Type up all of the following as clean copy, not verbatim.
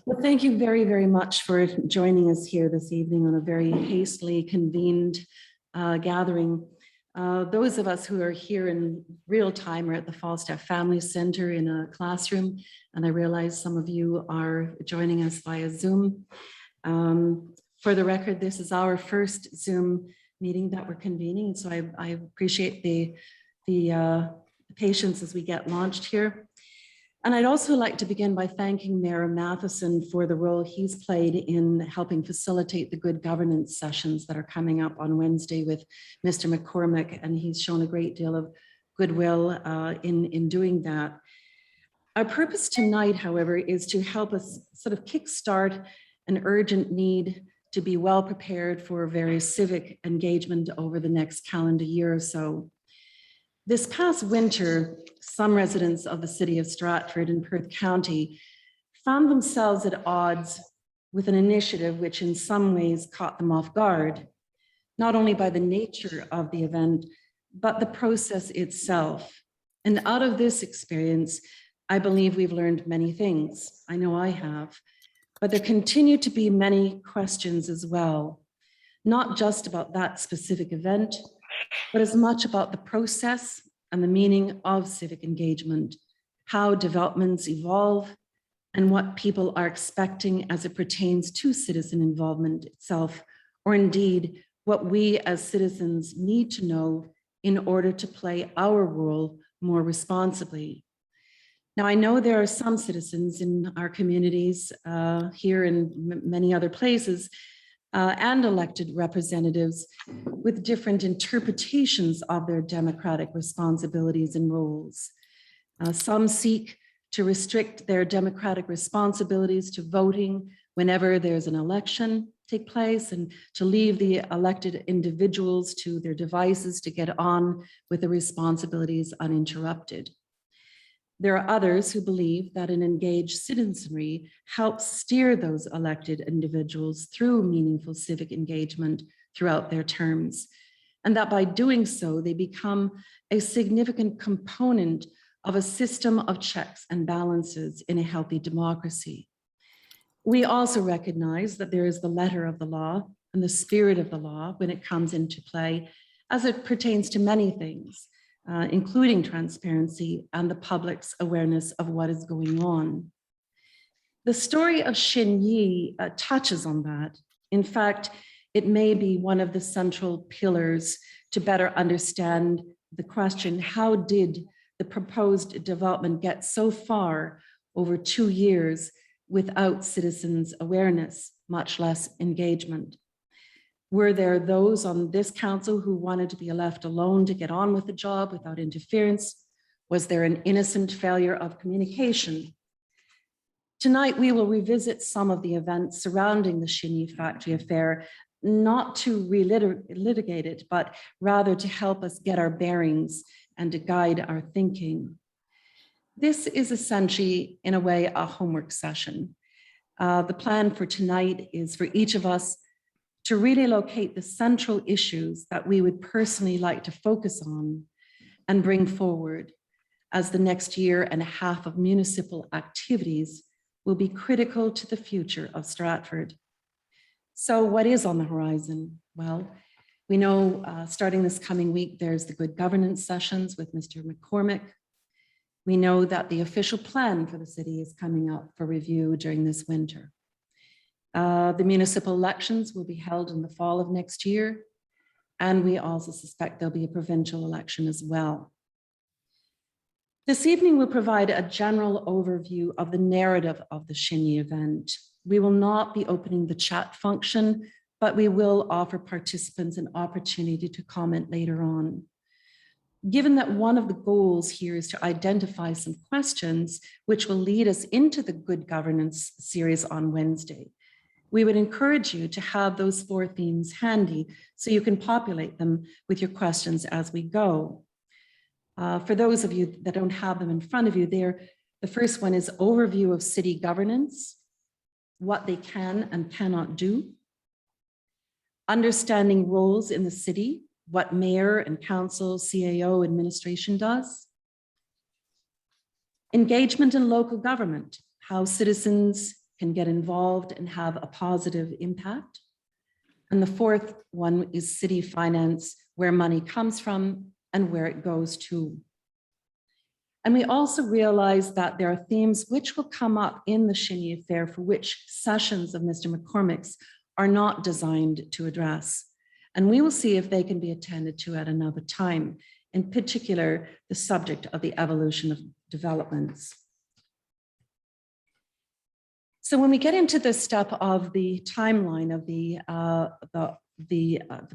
Well, thank you very, very much for joining us here this evening on a very hastily convened gathering. Those of us who are here in real time are at the Falstaff Family Center in a classroom, and I realize some of you are joining us via Zoom. For the record, this is our first Zoom meeting that we're convening, so I appreciate the patience as we get launched here. And I'd also like to begin by thanking Mayor Matheson for the role he's played in helping facilitate the good governance sessions that are coming up on Wednesday with Mr. McCormick, and he's shown a great deal of goodwill in doing that. Our purpose tonight, however, is to help us sort of kickstart an urgent need to be well prepared for various civic engagement over the next calendar year or so. This past winter, some residents of the city of Stratford in Perth County found themselves at odds with an initiative which in some ways caught them off guard, not only by the nature of the event, but the process itself. And out of this experience, I believe we've learned many things. I know I have, but there continue to be many questions as well, not just about that specific event, but as much about the process and the meaning of civic engagement, how developments evolve, and what people are expecting as it pertains to citizen involvement itself, or indeed what we as citizens need to know in order to play our role more responsibly. Now, I know there are some citizens in our communities here and many other places and elected representatives with different interpretations of their democratic responsibilities and roles. Some seek to restrict their democratic responsibilities to voting whenever there's an election take place, and to leave the elected individuals to their devices to get on with the responsibilities uninterrupted. There are others who believe that an engaged citizenry helps steer those elected individuals through meaningful civic engagement throughout their terms, and that by doing so, they become a significant component of a system of checks and balances in a healthy democracy. We also recognize that there is the letter of the law and the spirit of the law when it comes into play, as it pertains to many things, including transparency and the public's awareness of what is going on. The story of Xinyi touches on that. In fact, it may be one of the central pillars to better understand the question, how did the proposed development get so far over 2 years without citizens' awareness, much less engagement? Were there those on this council who wanted to be left alone to get on with the job without interference? Was there an innocent failure of communication? Tonight, we will revisit some of the events surrounding the Xinyi factory affair, not to relitigate it, but rather to help us get our bearings and to guide our thinking. This is essentially, in a way, a homework session. The plan for tonight is for each of us to really locate the central issues that we would personally like to focus on and bring forward, as the next year and a half of municipal activities will be critical to the future of Stratford. So what is on the horizon? Well, we know starting this coming week, there's the good governance sessions with Mr. McCormick. We know that the official plan for the city is coming up for review during this winter. The municipal elections will be held in the fall of next year, and we also suspect there'll be a provincial election as well. This evening, we'll provide a general overview of the narrative of the Xinyi event. We will not be opening the chat function, but we will offer participants an opportunity to comment later on. Given that one of the goals here is to identify some questions which will lead us into the good governance series on Wednesday, we would encourage you to have those 4 themes handy so you can populate them with your questions as we go. For those of you that don't have them in front of you there, the first one is overview of city governance, what they can and cannot do, understanding roles in the city, what mayor and council, CAO administration does, engagement in local government, how citizens can get involved and have a positive impact. And the fourth one is city finance, where money comes from and where it goes to. And we also realize that there are themes which will come up in the Xinyi Affair for which sessions of Mr. McCormick's are not designed to address. And we will see if they can be attended to at another time, in particular, the subject of the evolution of developments. So when we get into this step of the timeline of the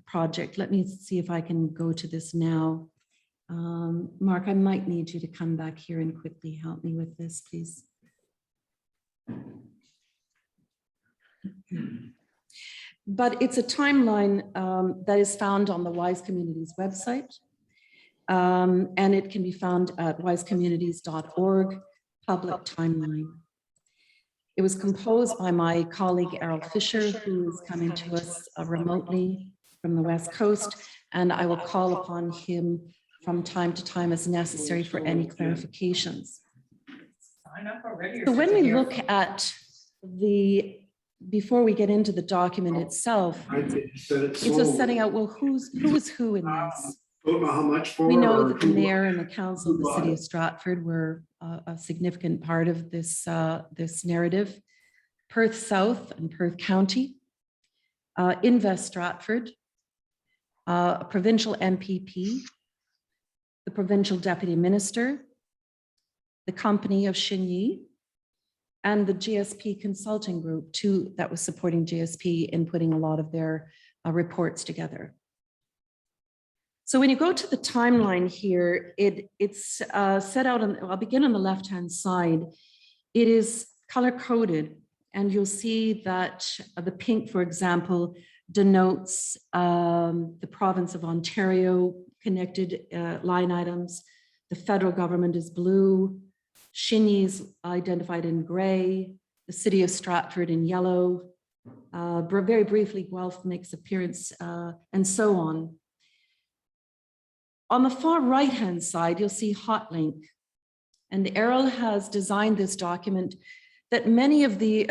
project, let me see if I can go to this now. Mark, I might need you to come back here and quickly help me with this, please. But it's a timeline that is found on the Wise Communities website. And it can be found at wisecommunities.org, public timeline. It was composed by my colleague, Errol Fisher, who is coming to us remotely from the West Coast, and I will call upon him from time to time as necessary for any clarifications. So when we look at before we get into the document itself, it's just setting out, well, who is who in this? Don't know how much for. We know that the mayor and the council of the city of Stratford were a significant part of this, this narrative. Perth South and Perth County, Invest Stratford, a provincial MPP, the provincial deputy minister, the company of Xinyi, and the GSP consulting group too, that was supporting GSP in putting a lot of their reports together. So when you go to the timeline here, it's set out on, I'll begin on the left-hand side. It is color-coded, and you'll see that the pink, for example, denotes the province of Ontario connected line items. The federal government is blue. Xinyi is identified in gray. The city of Stratford in yellow. Very briefly, Guelph makes appearance, and so on. On the far right-hand side, you'll see Hotlink, and Errol has designed this document that many of these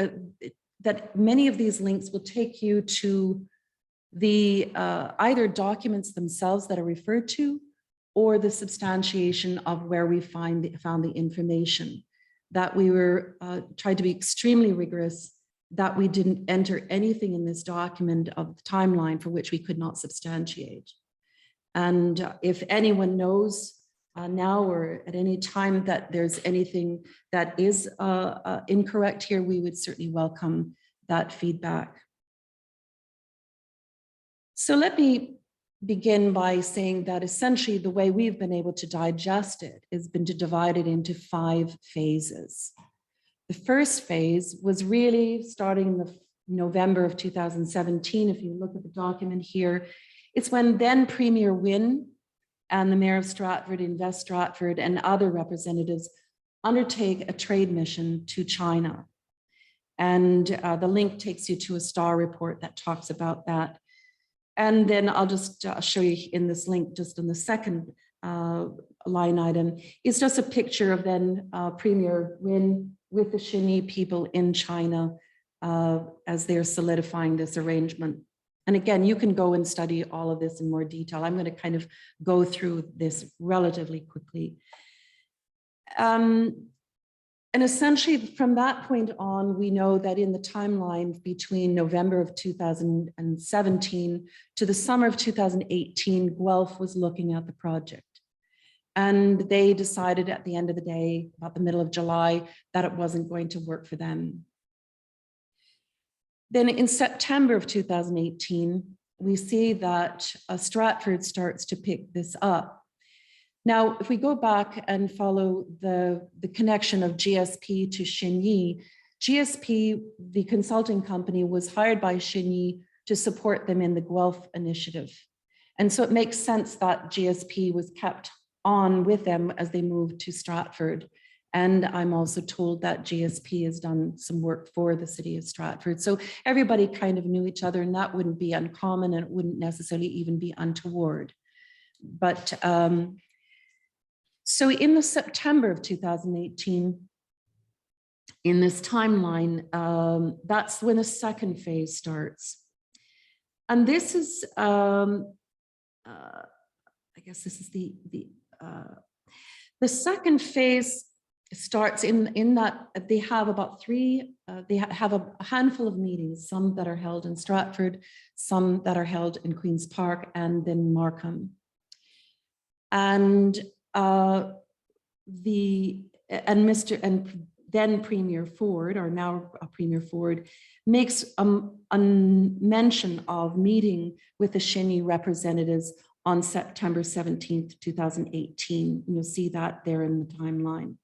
links will take you to the either documents themselves that are referred to, or the substantiation of where we found the information. That we were tried to be extremely rigorous, that we didn't enter anything in this document of the timeline for which we could not substantiate. And if anyone knows now or at any time that there's anything that is incorrect here, we would certainly welcome that feedback. So let me begin by saying that essentially the way we've been able to digest it has been to divide it into 5 phases. The first phase was really starting in the November of 2017. If you look at the document here, it's when then Premier Wynne and the Mayor of Stratford, Invest Stratford, and other representatives undertake a trade mission to China. And the link takes you to a STAR report that talks about that. And then I'll just show you in this link, just in the second line item, it's just a picture of then Premier Wynne with the Xinyi people in China as they're solidifying this arrangement. And again, you can go and study all of this in more detail. I'm going to kind of go through this relatively quickly. And essentially from that point on, we know that in the timeline between November of 2017 to the summer of 2018, Guelph was looking at the project. And they decided at the end of the day, about the middle of July, that it wasn't going to work for them. Then in September of 2018, we see that Stratford starts to pick this up. Now, if we go back and follow the connection of GSP to Xinyi, GSP, the consulting company, was hired by Xinyi to support them in the Guelph initiative. And so it makes sense that GSP was kept on with them as they moved to Stratford. And I'm also told that GSP has done some work for the city of Stratford. So everybody kind of knew each other, and that wouldn't be uncommon, and it wouldn't necessarily even be untoward. But so in the September of 2018, in this timeline, that's when the second phase starts. And this is, I guess this is the second phase starts in that they have about they have a handful of meetings, some that are held in Stratford, some that are held in Queen's Park and then Markham. And then Premier Ford, or now Premier Ford, makes a mention of meeting with the Xinyi representatives on September 17th, 2018. You'll see that there in the timeline.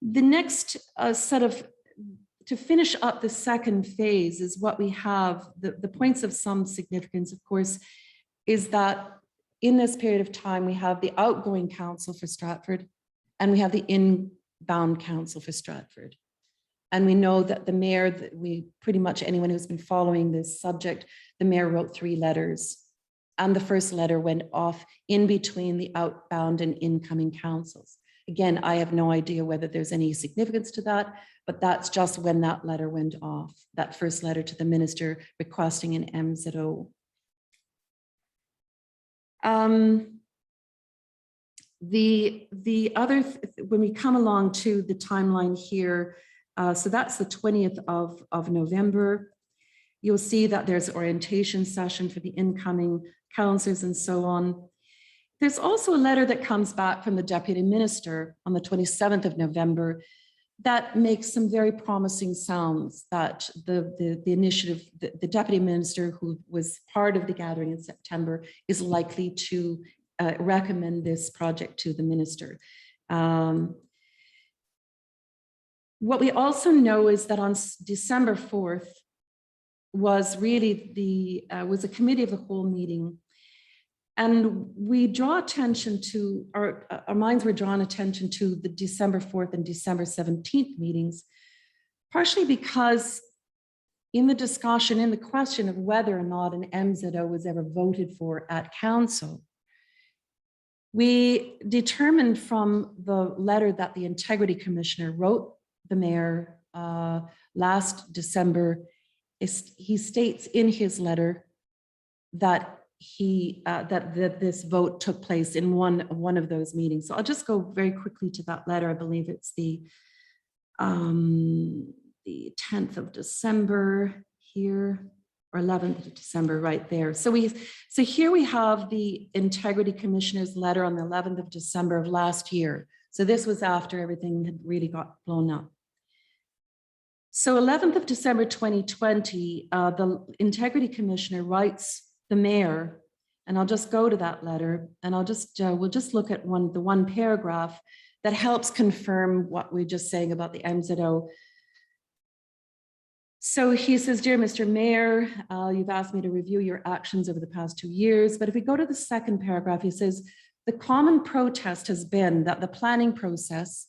The next to finish up the second phase is what we have, the points of some significance, of course, is that in this period of time, we have the outgoing council for Stratford and we have the inbound council for Stratford. And we know that the mayor, pretty much anyone who's been following this subject, the mayor wrote 3 letters. And the first letter went off in between the outbound and incoming councils. Again, I have no idea whether there's any significance to that, but that's just when that letter went off, that first letter to the minister requesting an MZO. The other, when we come along to the timeline here, so that's the 20th of November. You'll see that there's orientation session for the incoming councillors and so on. There's also a letter that comes back from the deputy minister on the 27th of November that makes some very promising sounds that the initiative, the deputy minister who was part of the gathering in September is likely to recommend this project to the minister. What we also know is that on December 4th was really was a committee of the whole meeting. And we draw attention to, our minds were drawn attention to the December 4th and December 17th meetings, partially because in the discussion, in the question of whether or not an MZO was ever voted for at council, we determined from the letter that the Integrity Commissioner wrote the mayor last December, he states in his letter that that this vote took place in one of those meetings. So I'll just go very quickly to that letter. I believe it's the 10th of December here, or 11th of December, right there. So here we have the Integrity Commissioner's letter on the 11th of December of last year. So this was after everything had really got blown up. So 11th of December 2020, the Integrity Commissioner writes the mayor, and I'll just go to that letter, and I'll just we'll just look at the one paragraph that helps confirm what we're just saying about the MZO. So he says, "Dear Mr. Mayor, you've asked me to review your actions over the past 2 years." But if we go to the second paragraph, he says, "The common protest has been that the planning process,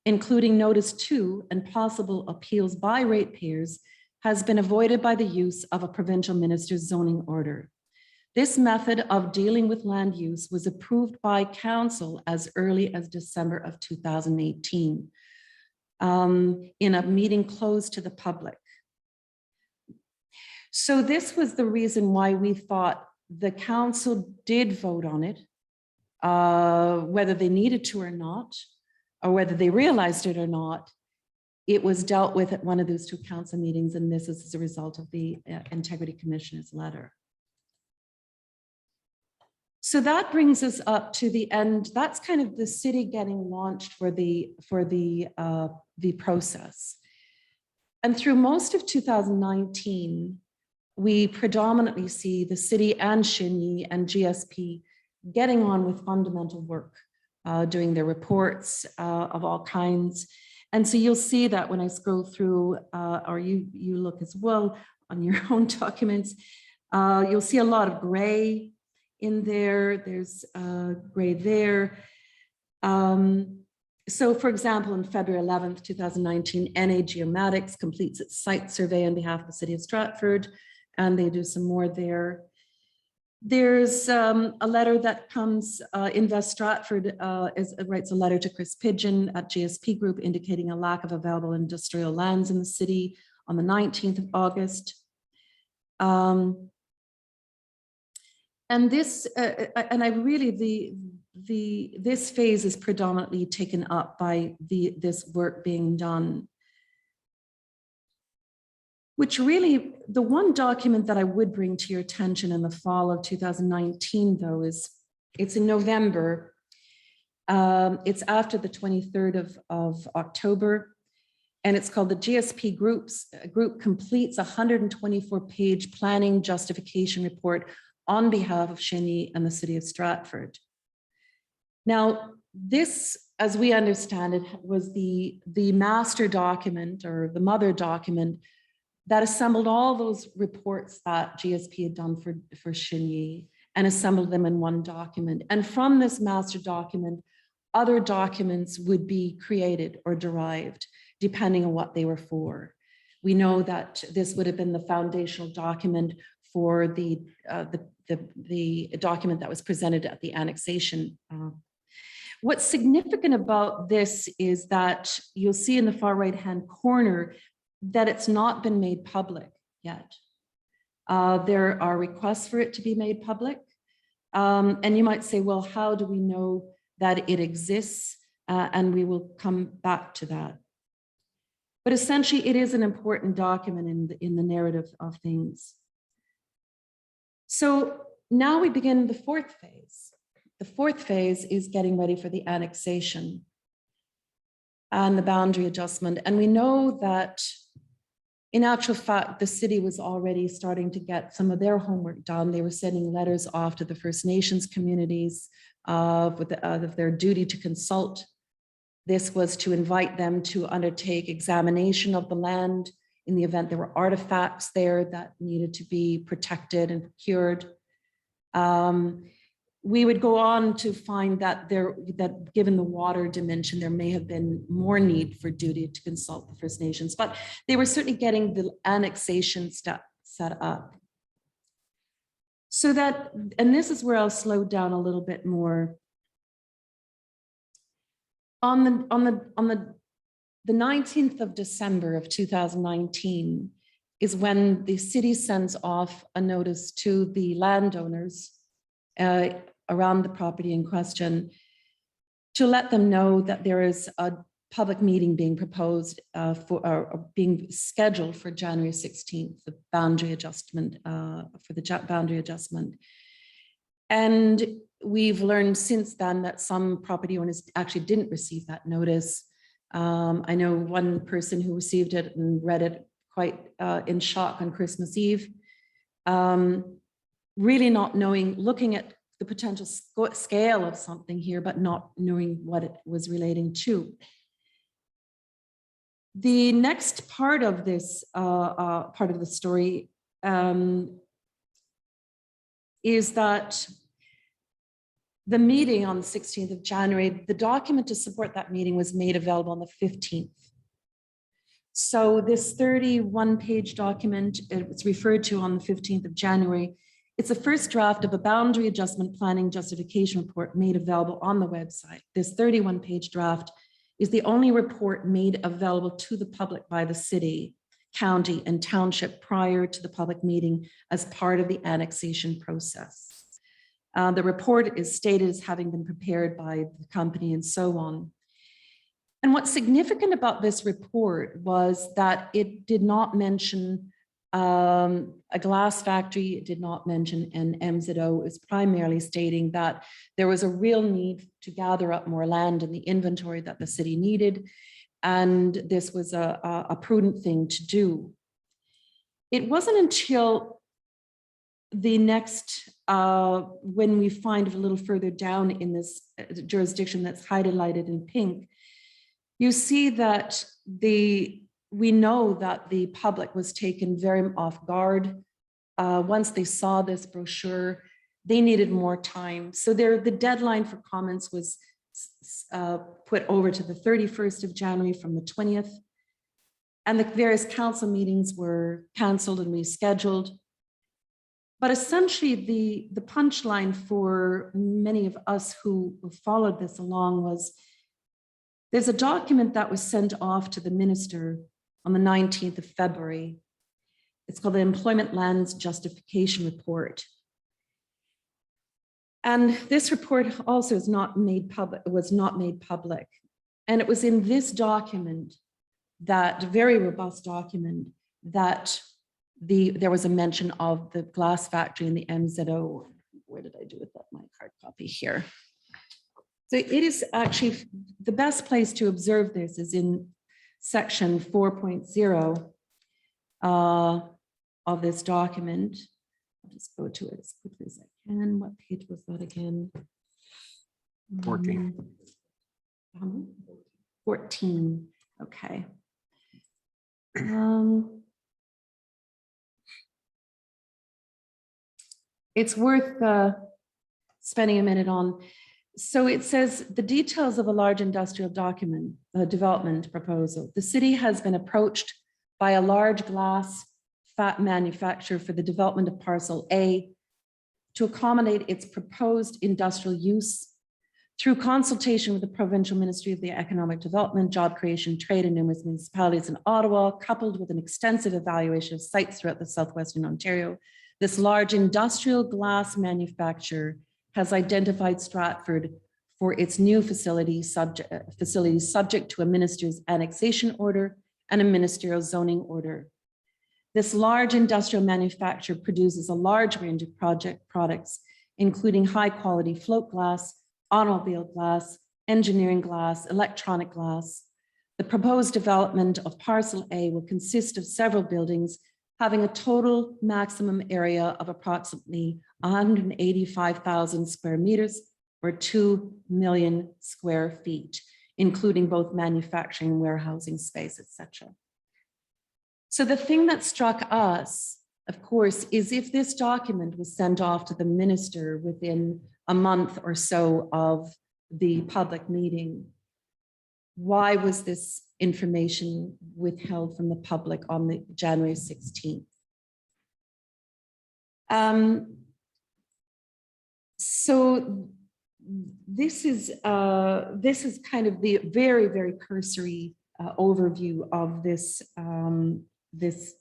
including notice to and possible appeals by ratepayers, has been avoided by the use of a provincial minister's zoning order. This method of dealing with land use was approved by council as early as December of 2018 in a meeting closed to the public." So this was the reason why we thought the council did vote on it, whether they needed to or not, or whether they realized it or not. It was dealt with at one of those 2 council meetings, and this is as a result of the Integrity Commissioner's letter. So that brings us up to the end. That's kind of the city getting launched for the process. And through most of 2019, we predominantly see the city and Xinyi and GSP getting on with fundamental work, doing their reports of all kinds. And so you'll see that when I scroll through, or you look as well on your own documents, you'll see a lot of gray in there. There's gray there. So for example, on February 11th, 2019, NA Geomatics completes its site survey on behalf of the city of Stratford, and they do some more there. There's a letter that comes, Invest Stratford writes a letter to Chris Pidgeon at GSP Group indicating a lack of available industrial lands in the city on the 19th of August. And this, and I really, this phase is predominantly taken up by this work being done. Which really, the one document that I would bring to your attention in the fall of 2019, though, is it's in November. It's after the 23rd of October, and it's called the GSP Group completes a 124-page planning justification report on behalf of Xinyi and the city of Stratford. Now, this, as we understand it, was the master document or the mother document that assembled all those reports that GSP had done for Xinyi and assembled them in one document. And from this master document, other documents would be created or derived, depending on what they were for. We know that this would have been the foundational document for the document that was presented at the annexation. What's significant about this is that you'll see in the far right-hand corner that it's not been made public yet. There are requests for it to be made public. And you might say, well, how do we know that it exists? And we will come back to that. But essentially, it is an important document in the narrative of things. So now we begin the fourth phase. The fourth phase is getting ready for the annexation and the boundary adjustment. And we know that in actual fact, the city was already starting to get some of their homework done. They were sending letters off to the First Nations communities of their duty to consult. This was to invite them to undertake examination of the land in the event there were artifacts there that needed to be protected and procured. We would go on to find that given the water dimension, there may have been more need for duty to consult the First Nations, but they were certainly getting the annexation step set up. So that, and this is where I'll slow down a little bit more. On the 19th of December of 2019 is when the city sends off a notice to the landowners around the property in question to let them know that there is a public meeting being proposed being scheduled for January 16th, the boundary adjustment, for the boundary adjustment. And we've learned since then that some property owners actually didn't receive that notice. I know one person who received it and read it quite in shock on Christmas Eve, really not knowing, looking at the potential scale of something here, but not knowing what it was relating to. The next part of this, part of the story is that the meeting on the 16th of January, the document to support that meeting was made available on the 15th. So this 31-page document, it was referred to on the 15th of January. It's a first draft of a boundary adjustment planning justification report made available on the website. This 31-page draft is the only report made available to the public by the city, county, and township prior to the public meeting as part of the annexation process. The report is stated as having been prepared by the company and so on. And what's significant about this report was that it did not mention a glass factory, it did not mention an MZO. It was primarily stating that there was a real need to gather up more land in the inventory that the city needed, and this was a prudent thing to do. It wasn't until the next, when we find a little further down in this jurisdiction that's highlighted in pink, you see that we know that the public was taken very off guard. Once they saw this brochure, they needed more time. So the deadline for comments was put over to the 31st of January from the 20th. And the various council meetings were canceled and rescheduled. But essentially, the punchline for many of us who followed this along was there's a document that was sent off to the minister on the 19th of February. It's called the Employment Lands Justification Report. And this report also was not made public. And it was in this document, that very robust document, that there was a mention of the glass factory in the MZO. Where did I do with that? My hard copy here. So it is actually, the best place to observe this is in section 4.0 of this document. I'll just go to it as quickly as I can. What page was that again? 14. 14, okay. It's worth spending a minute on. So it says the details of a large industrial development proposal. The city has been approached by a large glass fat manufacturer for the development of parcel A to accommodate its proposed industrial use. Through consultation with the Provincial Ministry of the Economic Development, Job Creation, Trade, and numerous municipalities in Ottawa, coupled with an extensive evaluation of sites throughout the southwestern Ontario, this large industrial glass manufacturer has identified Stratford for its new facilities subject to a minister's annexation order and a ministerial zoning order. This large industrial manufacturer produces a large range of products, including high quality float glass, automobile glass, engineering glass, electronic glass. The proposed development of parcel A will consist of several buildings having a total maximum area of approximately 185,000 square meters or 2 million square feet, including both manufacturing, warehousing space, etc. So the thing that struck us, of course, is if this document was sent off to the minister within a month or so of the public meeting, why was this information withheld from the public on the January 16th? So this is kind of the very, very cursory overview of this this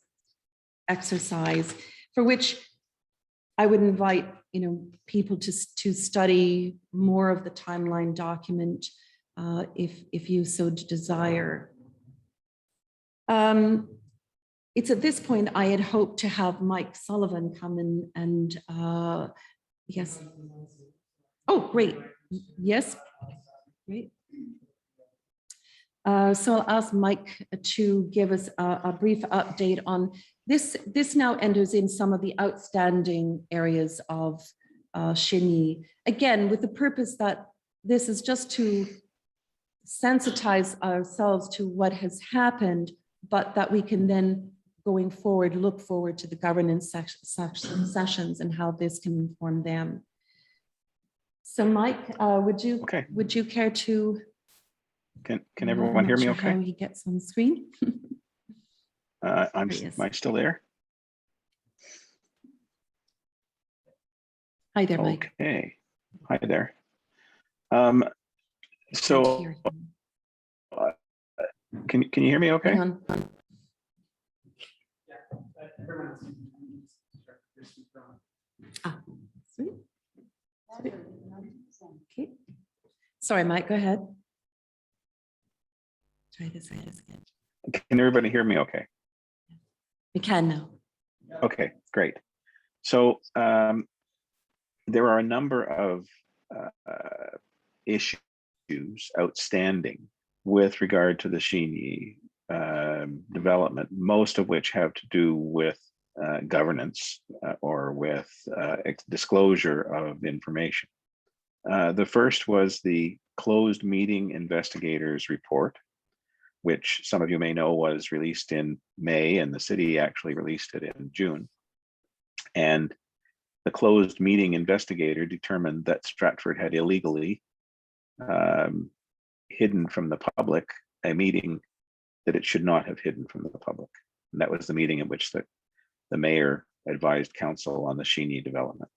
exercise, for which I would invite people to study more of the timeline document if you so desire. It's at this point I had hoped to have Mike Sullivan come in and yes. Oh, great. Yes, great. So I'll ask Mike to give us a brief update on this. This now enters in some of the outstanding areas of Xinyi, again, with the purpose that this is just to sensitize ourselves to what has happened, but that we can then, going forward, look forward to the governance sessions and how this can inform them. So Mike, would you care to? Can everyone hear me okay? How he gets on the screen. Am I still there? Hi there, Mike. Okay. Hi there. So can you hear me okay? Hang on. Sweet. Okay. Sorry, Mike, go ahead. Try this again. Can everybody hear me okay? We can now. Okay, great. So there are a number of issues outstanding with regard to the Xinyi development, most of which have to do with governance or with disclosure of information. The first was the closed meeting investigators report, which some of you may know was released in May, and the city actually released it in June. And the closed meeting investigator determined that Stratford had illegally hidden from the public a meeting that it should not have hidden from the public. And that was the meeting in which the mayor advised council on the Xinyi development.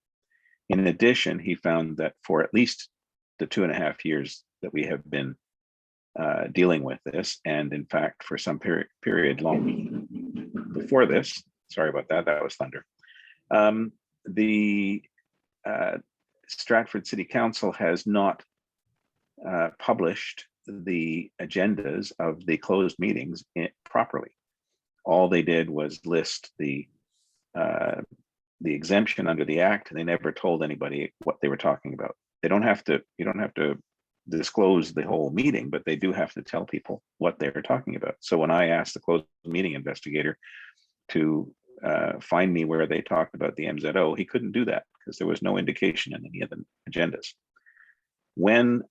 In addition, he found that for at least the 2.5 years that we have been dealing with this, and in fact, for some period long before this, sorry about that, that was thunder. The Stratford City Council has not published the agendas of the closed meetings properly. All they did was list the exemption under the act, and they never told anybody what they were talking about. They don't have to, you don't have to disclose the whole meeting, but they do have to tell people what they're talking about. So when I asked the closed meeting investigator to find me where they talked about the MZO, he couldn't do that because there was no indication in any of the agendas. When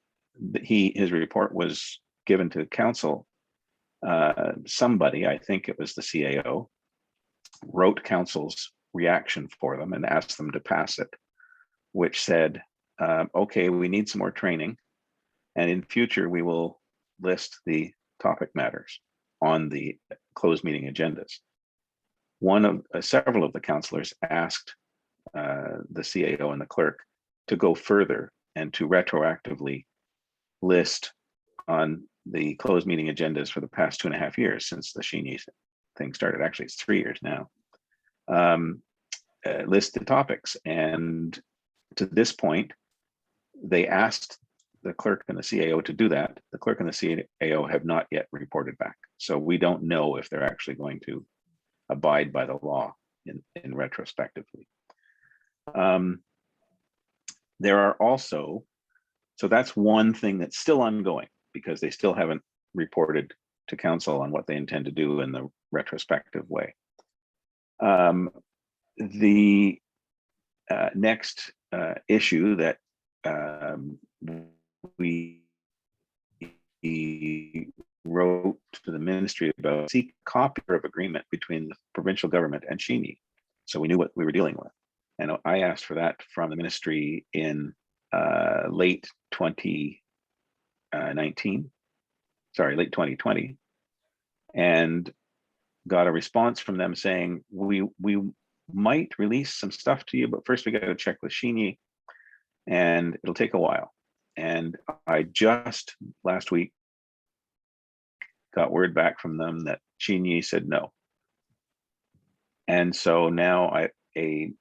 his report was given to council, somebody, I think it was the CAO, wrote council's reaction for them and asked them to pass it, which said, okay, we need some more training, and in future we will list the topic matters on the closed meeting agendas. One of several of the councillors asked the CAO and the clerk to go further and to retroactively list on the closed meeting agendas for the past 2.5 years since the Xinyi thing started. Actually, it's 3 years now. List the topics, and to this point, they asked the clerk and the CAO to do that. The clerk and the CAO have not yet reported back, so we don't know if they're actually going to abide by the law in retrospectively. There are also, so that's one thing that's still ongoing because they still haven't reported to council on what they intend to do in the retrospective way. The next issue that we wrote to the ministry about, seek a copy of agreement between the provincial government and Xinyi, so we knew what we were dealing with. And I asked for that from the ministry in late 2019, sorry, late 2020, and got a response from them saying, we might release some stuff to you, but first we got to check with Xinyi, and it'll take a while. And I just last week got word back from them that Xinyi said no. And so now a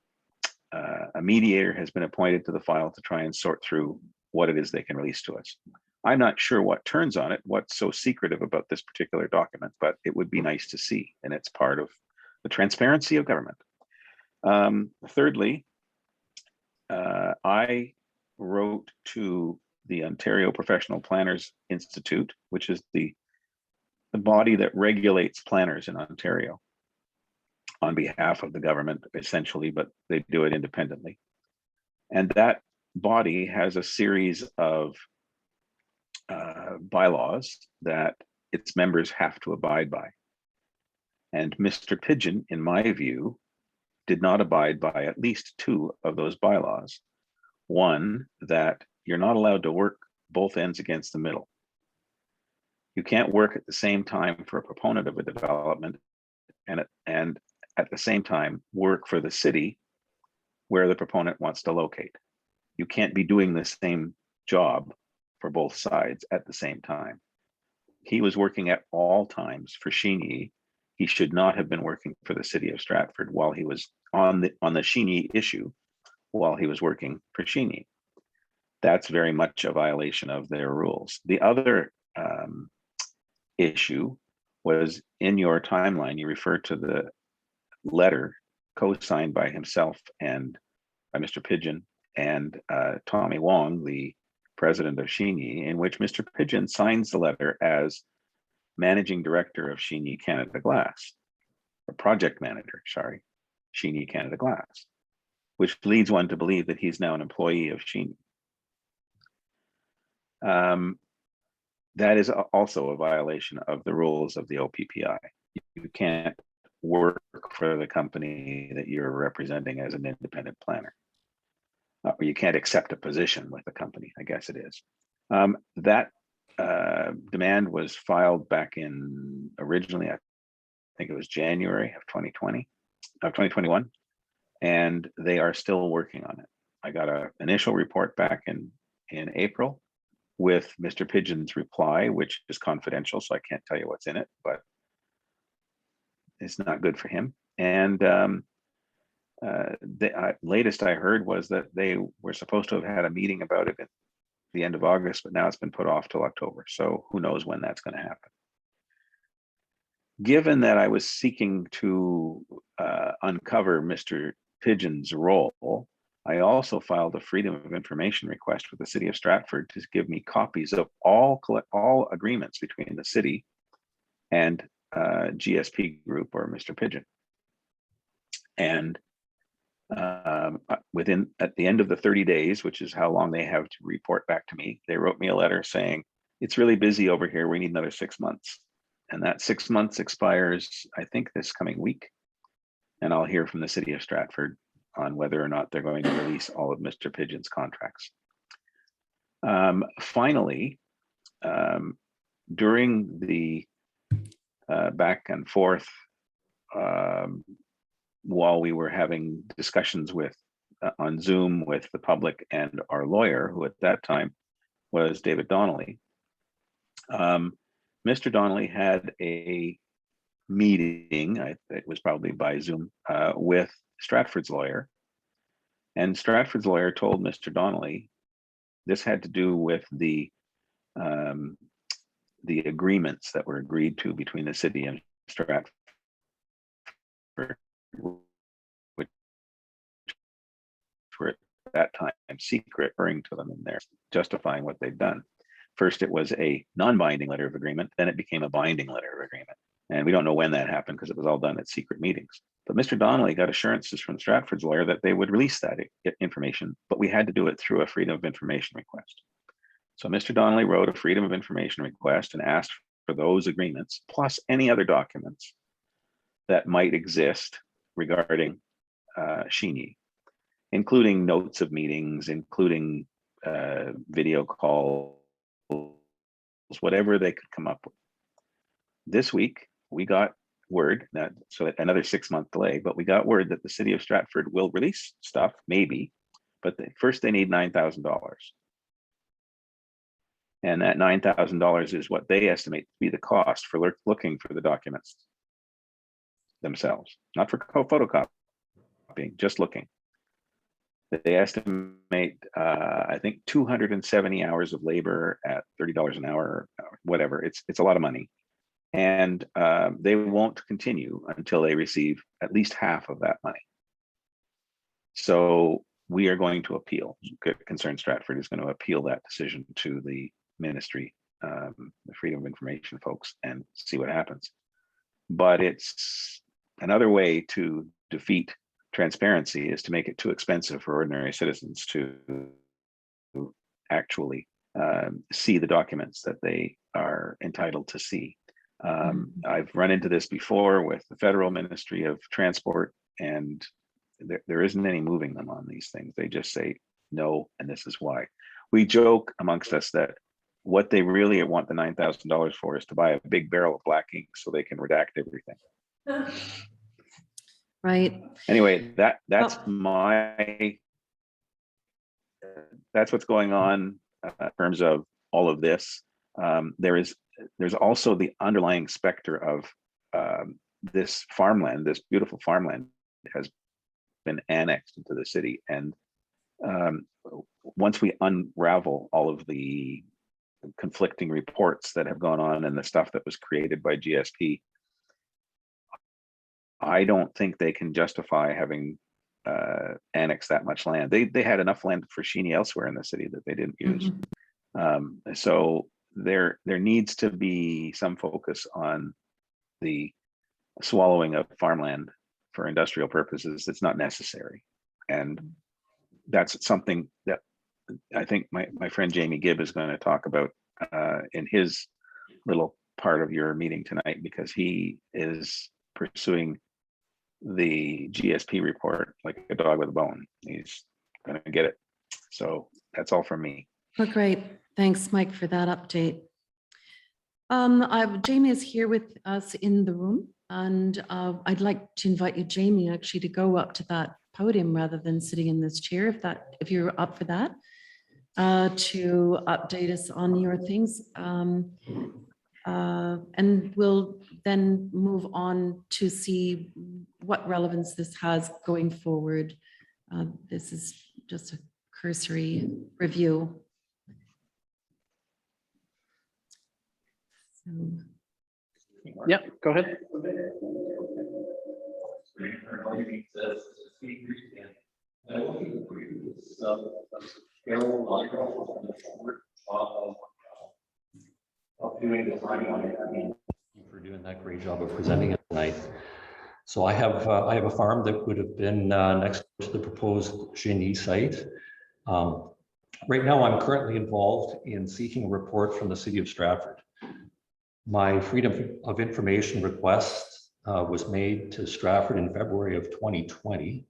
mediator has been appointed to the file to try and sort through what it is they can release to us. I'm not sure what turns on it, what's so secretive about this particular document, but it would be nice to see, and it's part of the transparency of government. Thirdly, I wrote to the Ontario Professional Planners Institute, which is the body that regulates planners in Ontario on behalf of the government, essentially, but they do it independently. And that body has a series of bylaws that its members have to abide by. And Mr. Pigeon, in my view, did not abide by at least 2 of those bylaws. One, that you're not allowed to work both ends against the middle. You can't work at the same time for a proponent of a development and at the same time work for the city where the proponent wants to locate. You can't be doing the same job for both sides at the same time. He was working at all times for Xinyi. He should not have been working for the city of Stratford while he was on the Xinyi issue, while he was working for Xinyi. That's very much a violation of their rules. The other issue was in your timeline, you referred to the letter co-signed by himself and by Mr. Pigeon and Tommy Wong, the president of Xinyi, in which Mr. Pigeon signs the letter as managing director of Xinyi Canada Glass, or project manager, sorry, Xinyi Canada Glass, which leads one to believe that he's now an employee of Xinyi. That is also a violation of the rules of the OPPI. You can't work for the company that you're representing as an independent planner. Or you can't accept a position with the company, I guess it is. That demand was filed back in originally, I think it was January of 2021. and they are still working on it. I got an initial report back in April with Mr. Pigeon's reply, which is confidential, so I can't tell you what's in it, but it's not good for him. And the latest I heard was that they were supposed to have had a meeting about it at the end of August, but now it's been put off till October. So who knows when that's going to happen. Given that I was seeking to uncover Mr. Pigeon's role, I also filed a Freedom of Information request with the city of Stratford to give me copies of all agreements between the city and GSP Group or Mr. Pigeon. And at the end of the 30 days, which is how long they have to report back to me, they wrote me a letter saying, it's really busy over here. We need another 6 months. And that 6 months expires, I think, this coming week. And I'll hear from the city of Stratford on whether or not they're going to release all of Mr. Pigeon's contracts. Finally, during the back and forth, while we were having discussions on Zoom with the public and our lawyer, who at that time was David Donnelly, Mr. Donnelly had a meeting, it was probably by Zoom, with Stratford's lawyer. And Stratford's lawyer told Mr. Donnelly, this had to do with the agreements that were agreed to between the city and Stratford, which were at that time secret, referring to them in there, justifying what they've done. First, it was a non-binding letter of agreement, then it became a binding letter of agreement. And we don't know when that happened because it was all done at secret meetings. But Mr. Donnelly got assurances from Stratford's lawyer that they would release that information, but we had to do it through a Freedom of Information request. So Mr. Donnelly wrote a Freedom of Information request and asked for those agreements, plus any other documents that might exist regarding Xinyi, including notes of meetings, including video calls, whatever they could come up with. This week, we got word that, so another 6 month delay, but we got word that the city of Stratford will release stuff, maybe, but first they need $9,000. And that $9,000 is what they estimate to be the cost for looking for the documents themselves, not for photocopying, just looking. They estimate, I think, 270 hours of labor at $30 an hour, or whatever. It's a lot of money. And they won't continue until they receive at least half of that money. So we are going to appeal. Concerned Stratford is going to appeal that decision to the ministry, the Freedom of Information folks, and see what happens. But it's another way to defeat transparency is to make it too expensive for ordinary citizens to actually see the documents that they are entitled to see. I've run into this before with the Federal Ministry of Transport, and there isn't any moving them on these things. They just say no, and this is why. We joke amongst us that what they really want the $9,000 for is to buy a big barrel of black ink so they can redact everything. Right. Anyway, that's what's going on in terms of all of this. There's also the underlying specter of this farmland, this beautiful farmland has been annexed into the city. And once we unravel all of the conflicting reports that have gone on and the stuff that was created by GSP, I don't think they can justify having annexed that much land. They had enough land for Xinyi elsewhere in the city that they didn't use. So there needs to be some focus on the swallowing of farmland for industrial purposes that's not necessary. And that's something that I think my friend Jamie Gibb is going to talk about in his little part of your meeting tonight, because he is pursuing the GSP report like a dog with a bone. He's going to get it. So that's all from me. Oh, great. Thanks, Mike, for that update. Jamie is here with us in the room, and I'd like to invite you, Jamie, actually to go up to that podium rather than sitting in this chair, if you're up for that, to update us on your things. And we'll then move on to see what relevance this has going forward. This is just a cursory review. So. Yeah, go ahead. For doing that great job of presenting it tonight. So I have a farm that would have been next to the proposed Xinyi site. Right now, I'm currently involved in seeking a report from the city of Stratford. My Freedom of Information request was made to Stratford in February of 2020.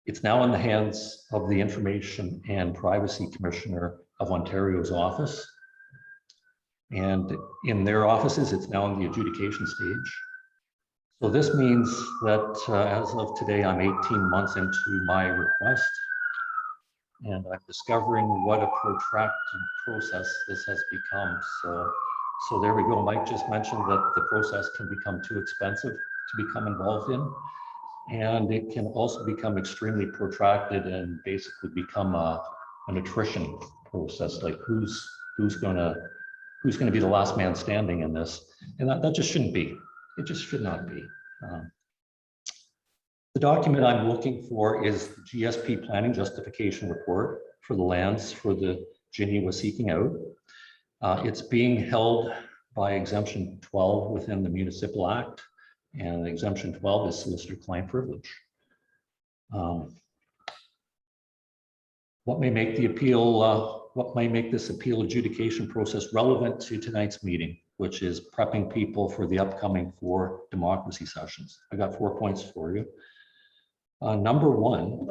It's now in the hands of the Information and Privacy Commissioner of Ontario's office. And in their offices, it's now in the adjudication stage. So this means that as of today, I'm 18 months into my request, and I'm discovering what a protracted process this has become. So there we go. Mike just mentioned that the process can become too expensive to become involved in, and it can also become extremely protracted and basically become an attrition process, like who's going to be the last man standing in this, and that just shouldn't be. It just should not be. The document I'm looking for is the GSP planning justification report for the lands for the Xinyi was seeking out. It's being held by exemption 12 within the Municipal Act, and exemption 12 is solicitor-client privilege. What may make the appeal, what may make this appeal adjudication process relevant to tonight's meeting, which is prepping people for the upcoming 4 democracy sessions. I got 4 points for you. Number 1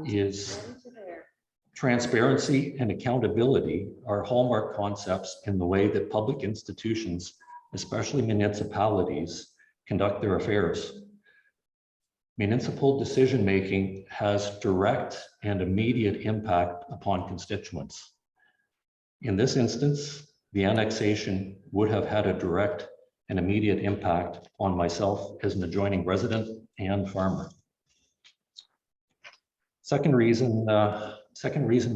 is transparency and accountability are hallmark concepts in the way that public institutions, especially municipalities, conduct their affairs. Municipal decision-making has direct and immediate impact upon constituents. In this instance, the annexation would have had a direct and immediate impact on myself as an adjoining resident and farmer. Second reason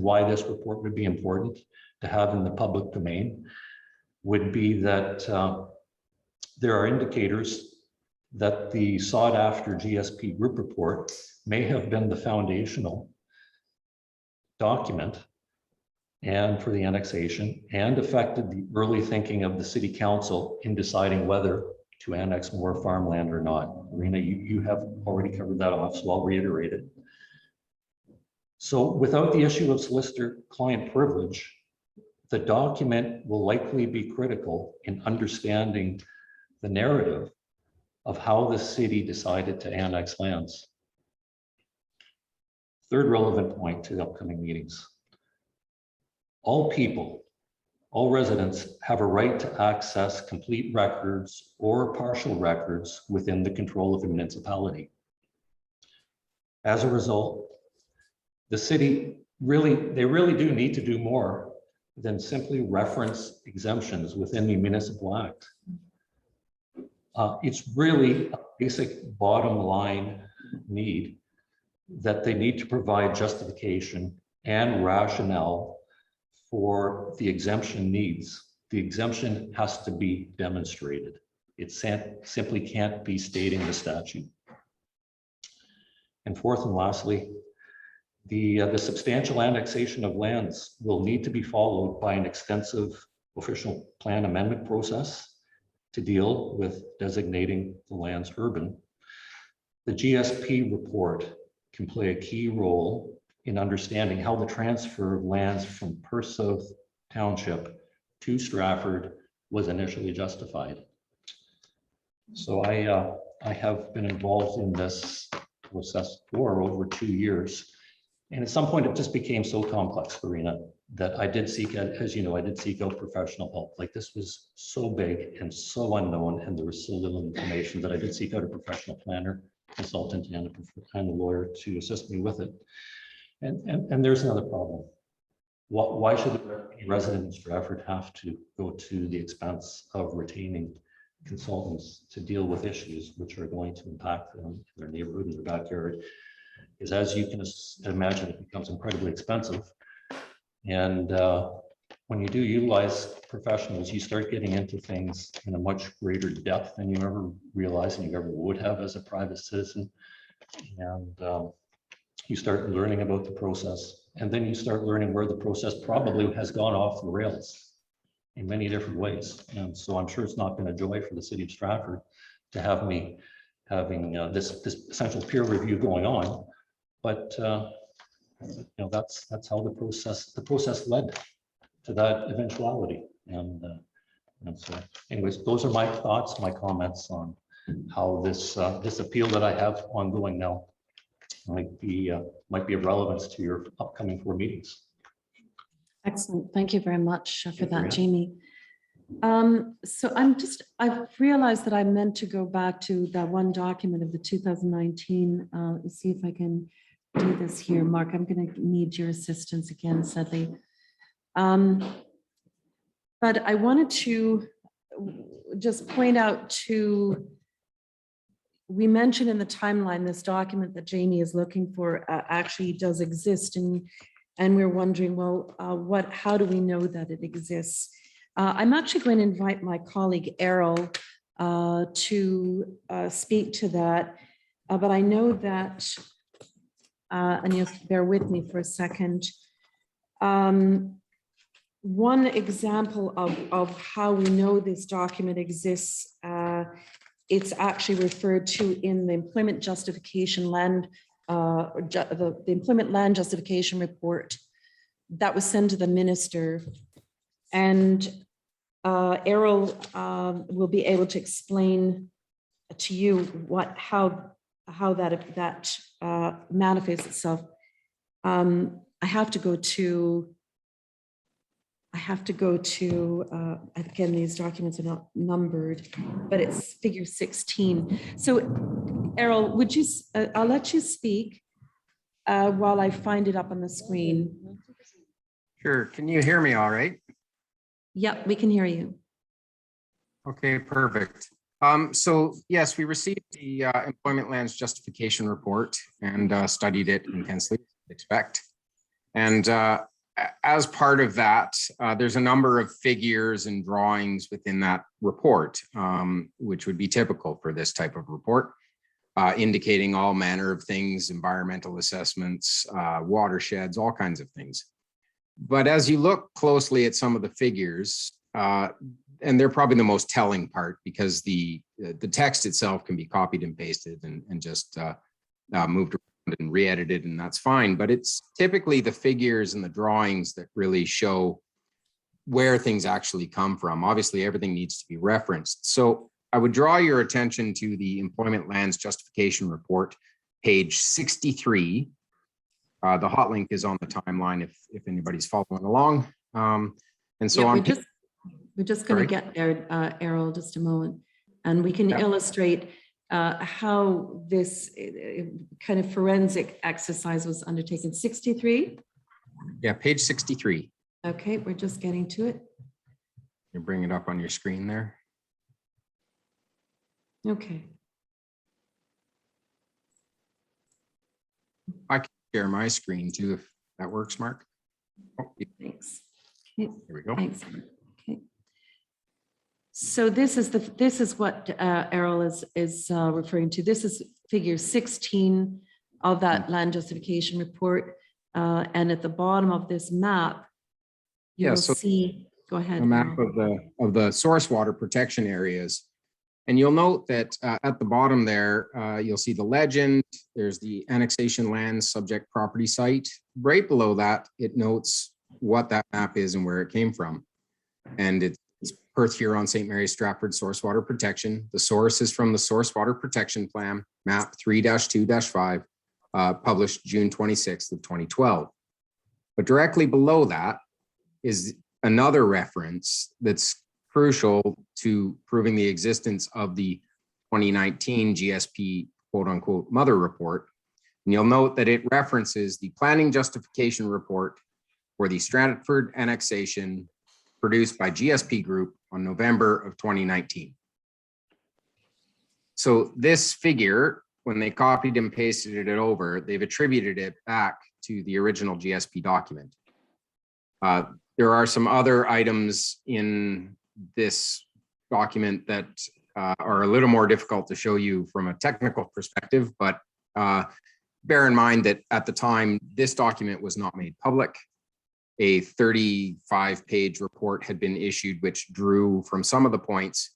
why this report would be important to have in the public domain would be that there are indicators that the sought-after GSP group report may have been the foundational document and for the annexation and affected the early thinking of the city council in deciding whether to annex more farmland or not. Rena, you have already covered that off, so I'll reiterate it. So without the issue of solicitor-client privilege, the document will likely be critical in understanding the narrative of how the city decided to annex lands. Third relevant point to the upcoming meetings. All people, all residents have a right to access complete records or partial records within the control of the municipality. As a result, the city they really do need to do more than simply reference exemptions within the Municipal Act. It's really a basic bottom line need that they need to provide justification and rationale for the exemption needs. The exemption has to be demonstrated. It simply can't be stating the statute. And fourth and lastly, the substantial annexation of lands will need to be followed by an extensive official plan amendment process to deal with designating the lands urban. The GSP report can play a key role in understanding how the transfer of lands from Perth South Township to Stratford was initially justified. So I have been involved in this process for over 2 years. And at some point it just became so complex, Farina, that I did seek out, as you know, I did seek out professional help. Like this was so big and so unknown and there was so little information that I did seek out a professional planner consultant and a lawyer to assist me with it. And there's another problem. Why should the resident in Stratford have to go to the expense of retaining consultants to deal with issues which are going to impact them in their neighborhood, in their backyard? Because as you can imagine, it becomes incredibly expensive. And when you do utilize professionals, you start getting into things in a much greater depth than you ever realized and you ever would have as a private citizen. And you start learning about the process. And then you start learning where the process probably has gone off the rails in many different ways. And so I'm sure it's not been a joy for the city of Stratford to have me having this essential peer review going on. But that's how the process led to that eventuality. And so anyways, those are my thoughts, my comments on how this appeal that I have ongoing now might be of relevance to your upcoming 4 meetings. Excellent. Thank you very much for that, Jamie. So I've realized that I meant to go back to that one document of the 2019. Let's see if I can do this here. Mark, I'm going to need your assistance again, sadly. But I wanted to just point out we mentioned in the timeline, this document that Jamie is looking for actually does exist. And we're wondering, well, how do we know that it exists? I'm actually going to invite my colleague Errol to speak to that. But I know that, and you'll bear with me for a second. One example of how we know this document exists, it's actually referred to in the employment justification the employment land justification report that was sent to the minister. And Errol will be able to explain to you how that manifests itself. I have to go to, again, these documents are not numbered, but it's figure 16. So Errol, would you, I'll let you speak while I find it up on the screen. Sure. Can you hear me all right? Yep, we can hear you. Okay, perfect. So yes, we received the employment lands justification report and studied it intensely, expect. And as part of that, there's a number of figures and drawings within that report, which would be typical for this type of report, indicating all manner of things, environmental assessments, watersheds, all kinds of things. But as you look closely at some of the figures, and they're probably the most telling part because the text itself can be copied and pasted and just moved around and re-edited, and that's fine. But it's typically the figures and the drawings that really show where things actually come from. Obviously, everything needs to be referenced. So I would draw your attention to the Employment Lands Justification Report, page 63. The hot link is on the timeline if anybody's following along. And so yeah, we're just going to get there, Errol, just a moment, and we can illustrate how this kind of forensic exercise was undertaken. 63? Yeah, page 63. Okay, we're just getting to it. You bring it up on your screen there. Okay. I can share my screen too, if that works, Mark. Oh, Thanks. Okay. here we go. Thanks. Okay. So this is what Errol is referring to. This is figure 16 of that land justification report, and at the bottom of this map, you will see. Go ahead. A map of the source water protection areas. And you'll note that at the bottom there, you'll see the legend. There's the annexation land subject property site. Right below that, it notes what that map is and where it came from. And it's Perth, Huron, St. Mary's, Stratford source water protection. The source is from the source water protection plan, map 3-2-5, published June 26th of 2012. But directly below that is another reference that's crucial to proving the existence of the 2019 GSP quote unquote mother report. And you'll note that it references the planning justification report for the Stratford annexation produced by GSP Group on November of 2019. So this figure, when they copied and pasted it over, they've attributed it back to the original GSP document. There are some other items in this document that are a little more difficult to show you from a technical perspective, but bear in mind that at the time, this document was not made public. A 35-page report had been issued, which drew from some of the points,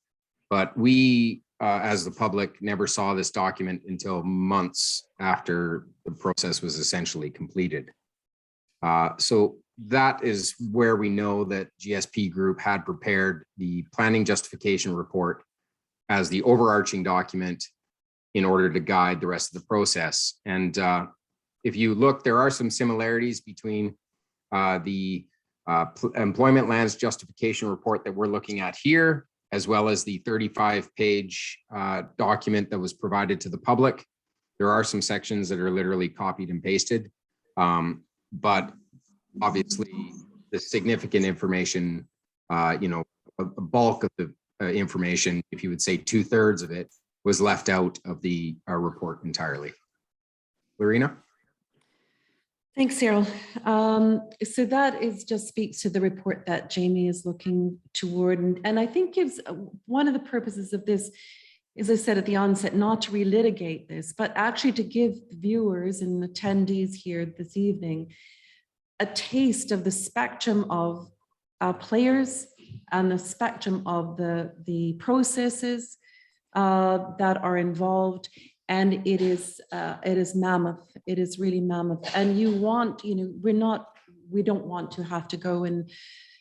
but we, as the public, never saw this document until months after the process was essentially completed. So that is where we know that GSP Group had prepared the planning justification report as the overarching document in order to guide the rest of the process. And if you look, there are some similarities between the employment lands justification report that we're looking at here, as well as the 35-page document that was provided to the public. There are some sections that are literally copied and pasted, but obviously the significant information, a bulk of the information, if you would say 2/3 of it, was left out of the report entirely. Lorena? Thanks, Cyril. So that just speaks to the report that Jamie is looking toward, and I think gives one of the purposes of this, as I said at the onset, not to relitigate this, but actually to give viewers and attendees here this evening a taste of the spectrum of players and the spectrum of the processes that are involved. And it is mammoth. It is really mammoth. And we don't want to have to go and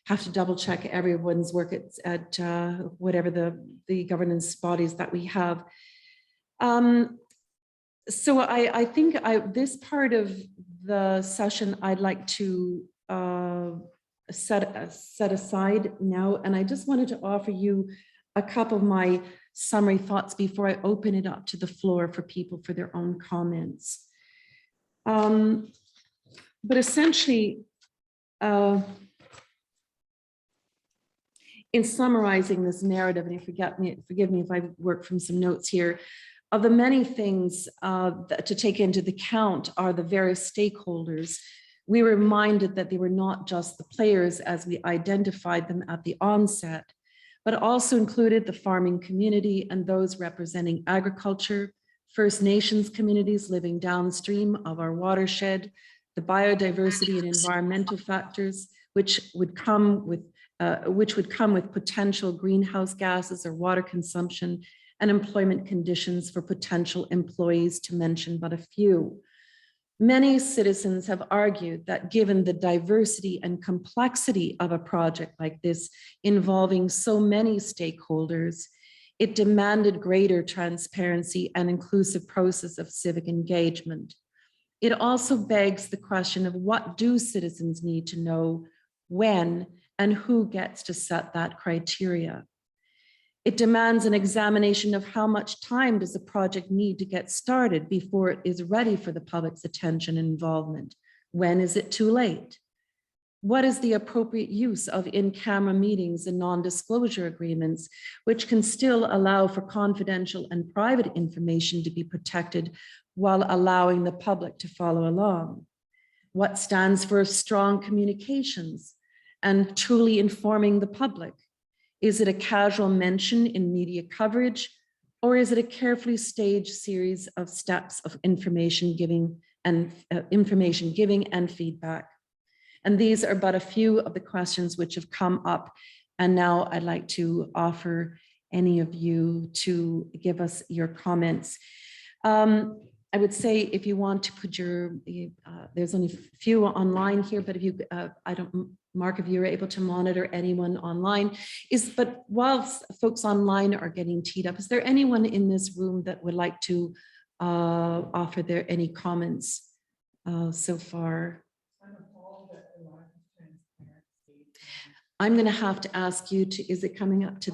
have to double check everyone's work at whatever the governance bodies that we have. So I think this part of the session I'd like to set aside now. And I just wanted to offer you a couple of my summary thoughts before I open it up to the floor for people for their own comments. But essentially, in summarizing this narrative, and forgive me if I work from some notes here, of the many things to take into account are the various stakeholders. We were reminded that they were not just the players as we identified them at the onset, but also included the farming community and those representing agriculture, First Nations communities living downstream of our watershed, the biodiversity and environmental factors, which would come with potential greenhouse gases or water consumption, and employment conditions for potential employees, to mention but a few. Many citizens have argued that given the diversity and complexity of a project like this involving so many stakeholders, it demanded greater transparency and inclusive process of civic engagement. It also begs the question of what do citizens need to know, when, and who gets to set that criteria. It demands an examination of how much time does a project need to get started before it is ready for the public's attention and involvement. When is it too late? What is the appropriate use of in-camera meetings and non-disclosure agreements, which can still allow for confidential and private information to be protected while allowing the public to follow along? What stands for strong communications and truly informing the public? Is it a casual mention in media coverage, or is it a carefully staged series of steps of information giving and feedback? And these are but a few of the questions which have come up. And now I'd like to offer any of you to give us your comments. I would say if you want to put there's only a few online here, but if you, Mark, if you're able to monitor anyone online, but whilst folks online are getting teed up, is there anyone in this room that would like to offer any comments so far? I'm going to have to ask you is it coming up to,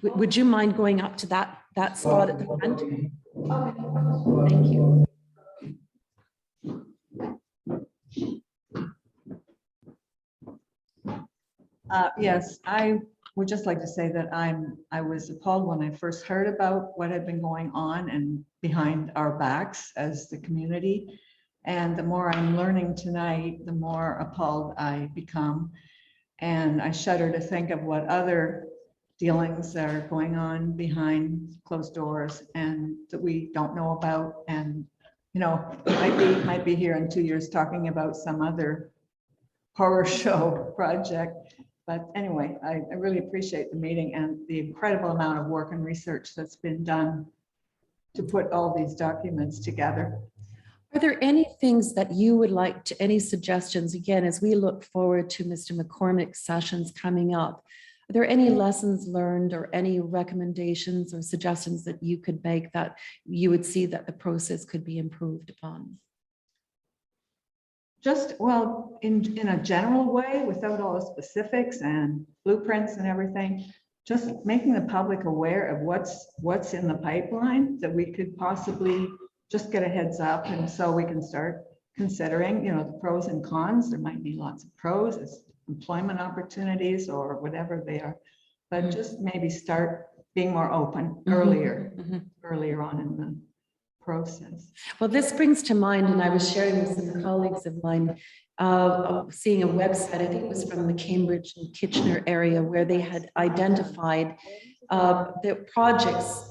would you mind going up to that spot at the front? Thank you. Yes, I would just like to say that I was appalled when I first heard about what had been going on and behind our backs as the community. And the more I'm learning tonight, the more appalled I become. And I shudder to think of what other dealings are going on behind closed doors and that we don't know about. And, you know, might be here in 2 years talking about some other horror show project. But anyway, I really appreciate the meeting and the incredible amount of work and research that's been done to put all these documents together. Are there any things that you would like to, any suggestions, again, as we look forward to Mr. McCormick's sessions coming up? Are there any lessons learned or any recommendations or suggestions that you could make that you would see that the process could be improved upon? Just, well, in a general way, without all the specifics and blueprints and everything, just making the public aware of what's in the pipeline that we could possibly just get a heads up, and so we can start considering, you know, the pros and cons. There might be lots of pros as employment opportunities or whatever they are, but just maybe start being more open earlier on in the process. Well, this brings to mind, and I was sharing with some colleagues of mine, seeing a website, I think it was from the Cambridge and Kitchener area, where they had identified the projects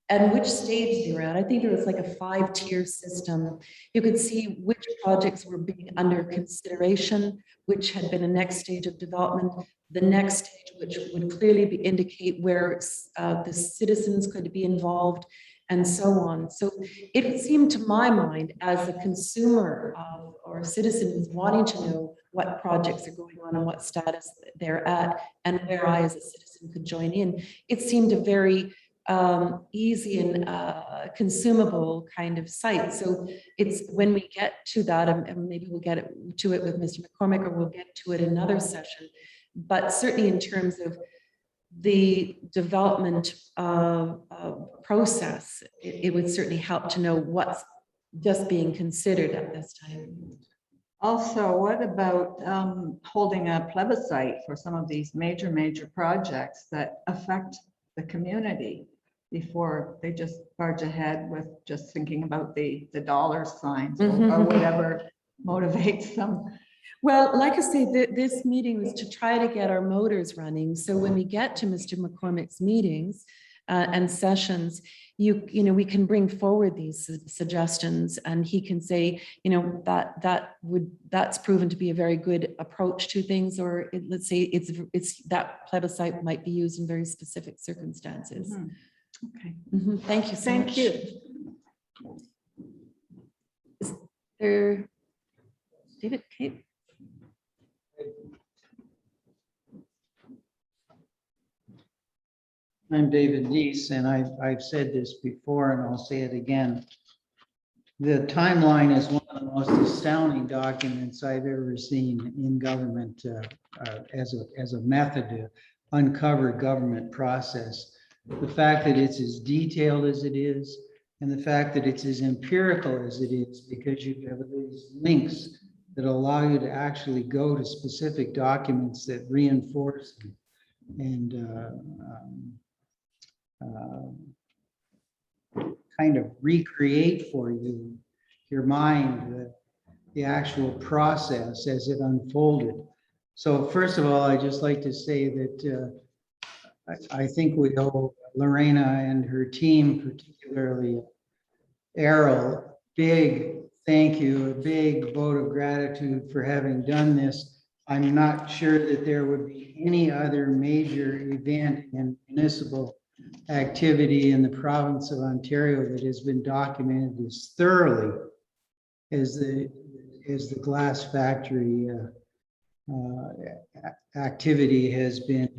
and which stage they were at. I think it was like a 5-tier system. You could see which projects were being under consideration, which had been a next stage of development, the next stage, which would clearly indicate where the citizens could be involved, and so on. So it seemed to my mind, as a consumer or a citizen who's wanting to know what projects are going on and what status they're at, and where I as a citizen could join in, it seemed a very easy and consumable kind of site. So it's when we get to that, and maybe we'll get to it with Mr. McCormick, or we'll get to it in another session, but certainly in terms of the development process, it would certainly help to know what's just being considered at this time. Also, what about holding a plebiscite for some of these major projects that affect the community before they just barge ahead with just thinking about the dollar signs or whatever motivates them? Well, like I say, this meeting was to try to get our motors running. So when we get to Mr. McCormick's meetings and sessions, you know, we can bring forward these suggestions, and he can say, you know, that's proven to be a very good approach to things, or let's say it's that plebiscite might be used in very specific circumstances. Okay. Thank you so much. Thank you. Is there David, Kate? I'm David Deese, and I've said this before, and I'll say it again. The timeline is one of the most astounding documents I've ever seen in government as a method to uncover government process. The fact that it's as detailed as it is, and the fact that it's as empirical as it is, because you have these links that allow you to actually go to specific documents that reinforce and kind of recreate for you, your mind, the actual process as it unfolded. So first of all, I'd just like to say that I think we owe Lorena and her team, particularly Errol, big thank you, a big vote of gratitude for having done this. I'm not sure that there would be any other major event in municipal activity in the province of Ontario that has been documented as thoroughly as the glass factory activity has been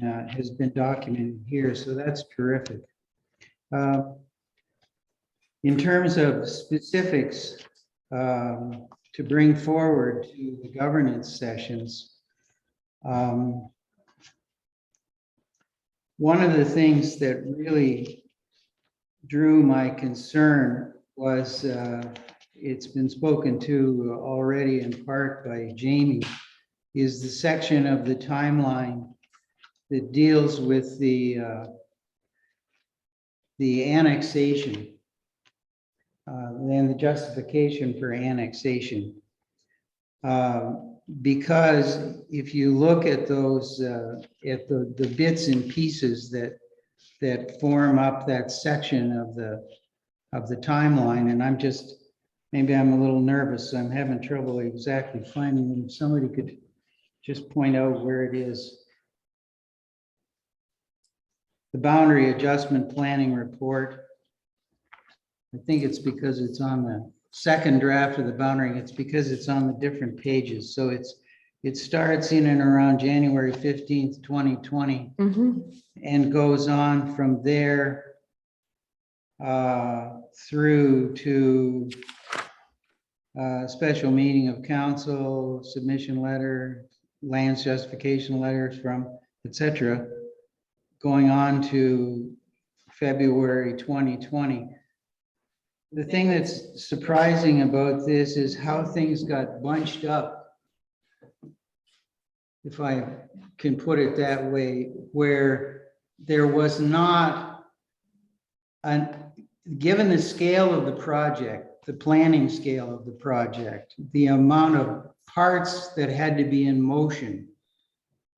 documented here. So that's terrific. In terms of specifics to bring forward to the governance sessions, one of the things that really drew my concern was, it's been spoken to already in part by Jamie, is the section of the timeline that deals with the annexation and the justification for annexation. Because if you look at those, at the bits and pieces that form up that section of the timeline, and maybe I'm a little nervous, so I'm having trouble exactly finding them. If somebody could just point out where it is. The boundary adjustment planning report. I think it's because it's on the second draft of the boundary. It's because it's on the different pages. So it starts in and around January 15th, 2020, and goes on from there through to special meeting of council, submission letter, lands justification letters from, etc., going on to February 2020. The thing that's surprising about this is how things got bunched up, if I can put it that way, where there was not, given the scale of the project, the planning scale of the project, the amount of parts that had to be in motion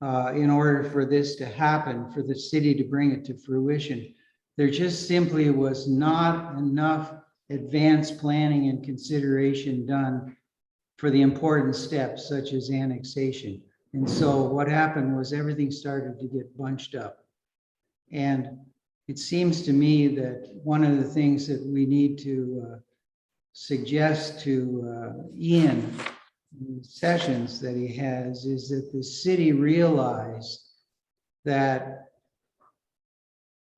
in order for this to happen, for the city to bring it to fruition, there just simply was not enough advanced planning and consideration done for the important steps such as annexation. And so what happened was everything started to get bunched up. And it seems to me that one of the things that we need to suggest to Ian in the sessions that he has is that the city realize that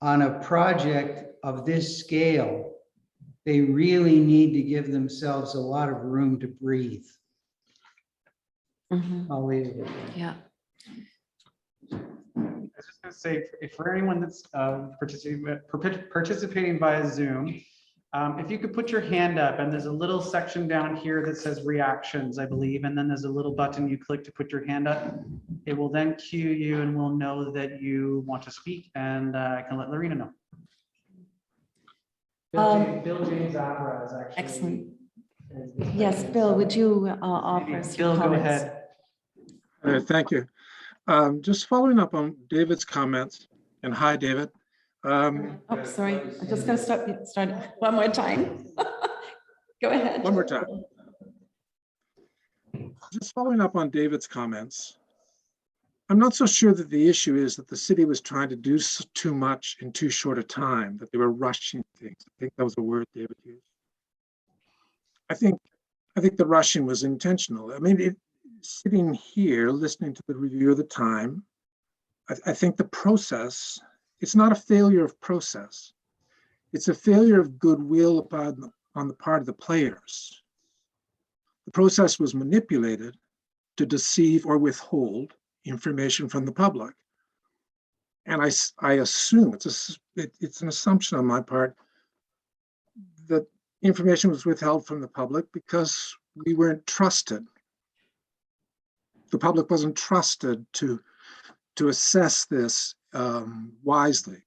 on a project of this scale, they really need to give themselves a lot of room to breathe. I'll leave it at that. Yeah. I was just going to say, if for anyone that's participating via Zoom, if you could put your hand up, and there's a little section down here that says reactions, I believe, and then there's a little button you click to put your hand up. It will then cue you and we'll know that you want to speak, and I can let Lorena know. Bill James Opera is actually. Excellent. Yes, Bill, would you offer us your Bill, go comments? ahead. Thank you. Just following up on David's comments, and hi, David. Oh, sorry. I'm just going to start one more time. Go ahead. One more time. Just following up on David's comments. I'm not so sure that the issue is that the city was trying to do too much in too short a time, that they were rushing things. I think that was the word David used. I think the rushing was intentional. I mean, sitting here, listening to the review of the time, I think the process, it's not a failure of process. It's a failure of goodwill on the part of the players. The process was manipulated to deceive or withhold information from the public. And I assume, it's an assumption on my part, that information was withheld from the public because we weren't trusted. The public wasn't trusted to assess this wisely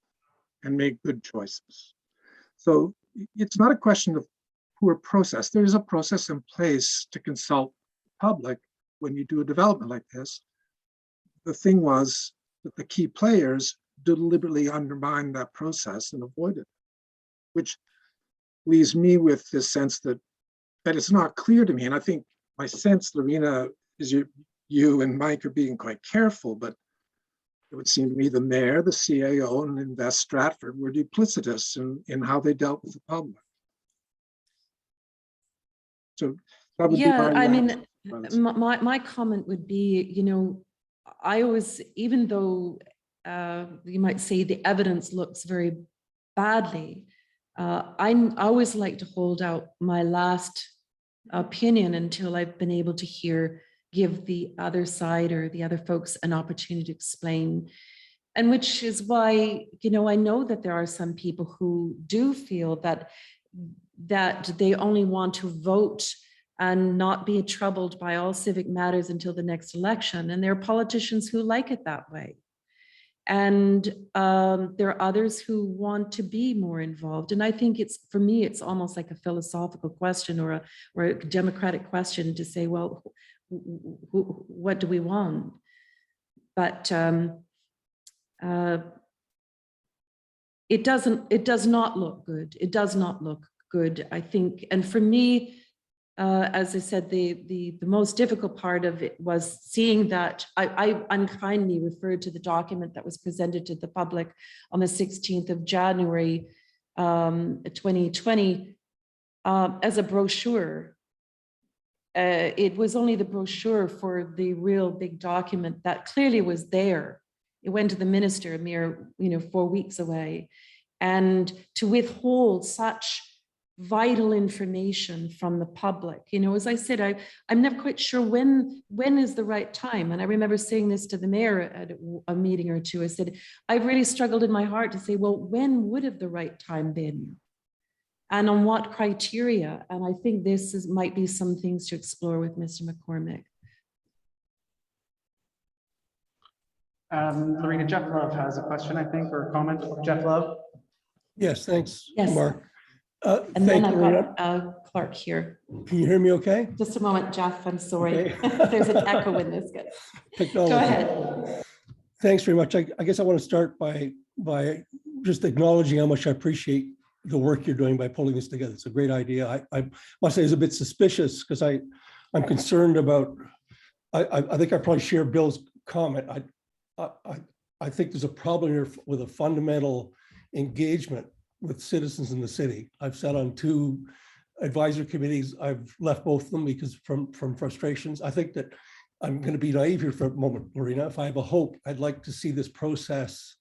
and make good choices. So it's not a question of poor process. There is a process in place to consult the public when you do a development like this. The thing was that the key players deliberately undermined that process and avoided it, which leaves me with this sense that it's not clear to me. And I think my sense, Lorena, is you and Mike are being quite careful, but it would seem to me the mayor, the CAO, and Invest Stratford were duplicitous in how they dealt with the public. So that would be I mean, response. my comment would be, you know, I always, even though you might say the evidence looks very badly, I always like to hold out my last opinion until I've been able to give the other side or the other folks an opportunity to explain. And which is why, you know, I know that there are some people who do feel that they only want to vote and not be troubled by all civic matters until the next election. And there are politicians who like it that way. And there are others who want to be more involved. And I think for me, it's almost like a philosophical question or a democratic question to say, well, what do we want? But it does not look good. It does not look good, I think. And for me, as I said, the most difficult part of it was seeing that I unkindly referred to the document that was presented to the public on the 16th of January, 2020, as a brochure. It was only the brochure for the real big document that clearly was there. It went to the minister a mere, 4 weeks away, and to withhold such vital information from the public. As I said, I'm never quite sure when is the right time. And I remember saying this to the mayor at a meeting or two. I said, I've really struggled in my heart to say, well, when would have the right time been? And on what criteria? And I think might be some things to explore with Mr. McCormick. Lorena, Jeff Love has a question, I think, or a comment. Jeff Love. Yes, thanks, Yes. Mark. And then I've got Clark here. Can you hear me okay? Just a moment, Jeff, I'm sorry. Okay. There's an echo in this. Technology. Go ahead. Thanks very much. I guess I want to start by just acknowledging how much I appreciate the work you're doing by pulling this together. It's a great idea. I must say I was a bit suspicious because I'm concerned about, I think I probably share Bill's comment. I think there's a problem here with a fundamental engagement with citizens in the city. I've sat on 2 advisory committees. I've left both of them because from frustrations. I think that I'm going to be naive here for a moment, Lorena. If I have a hope, I'd like to see this process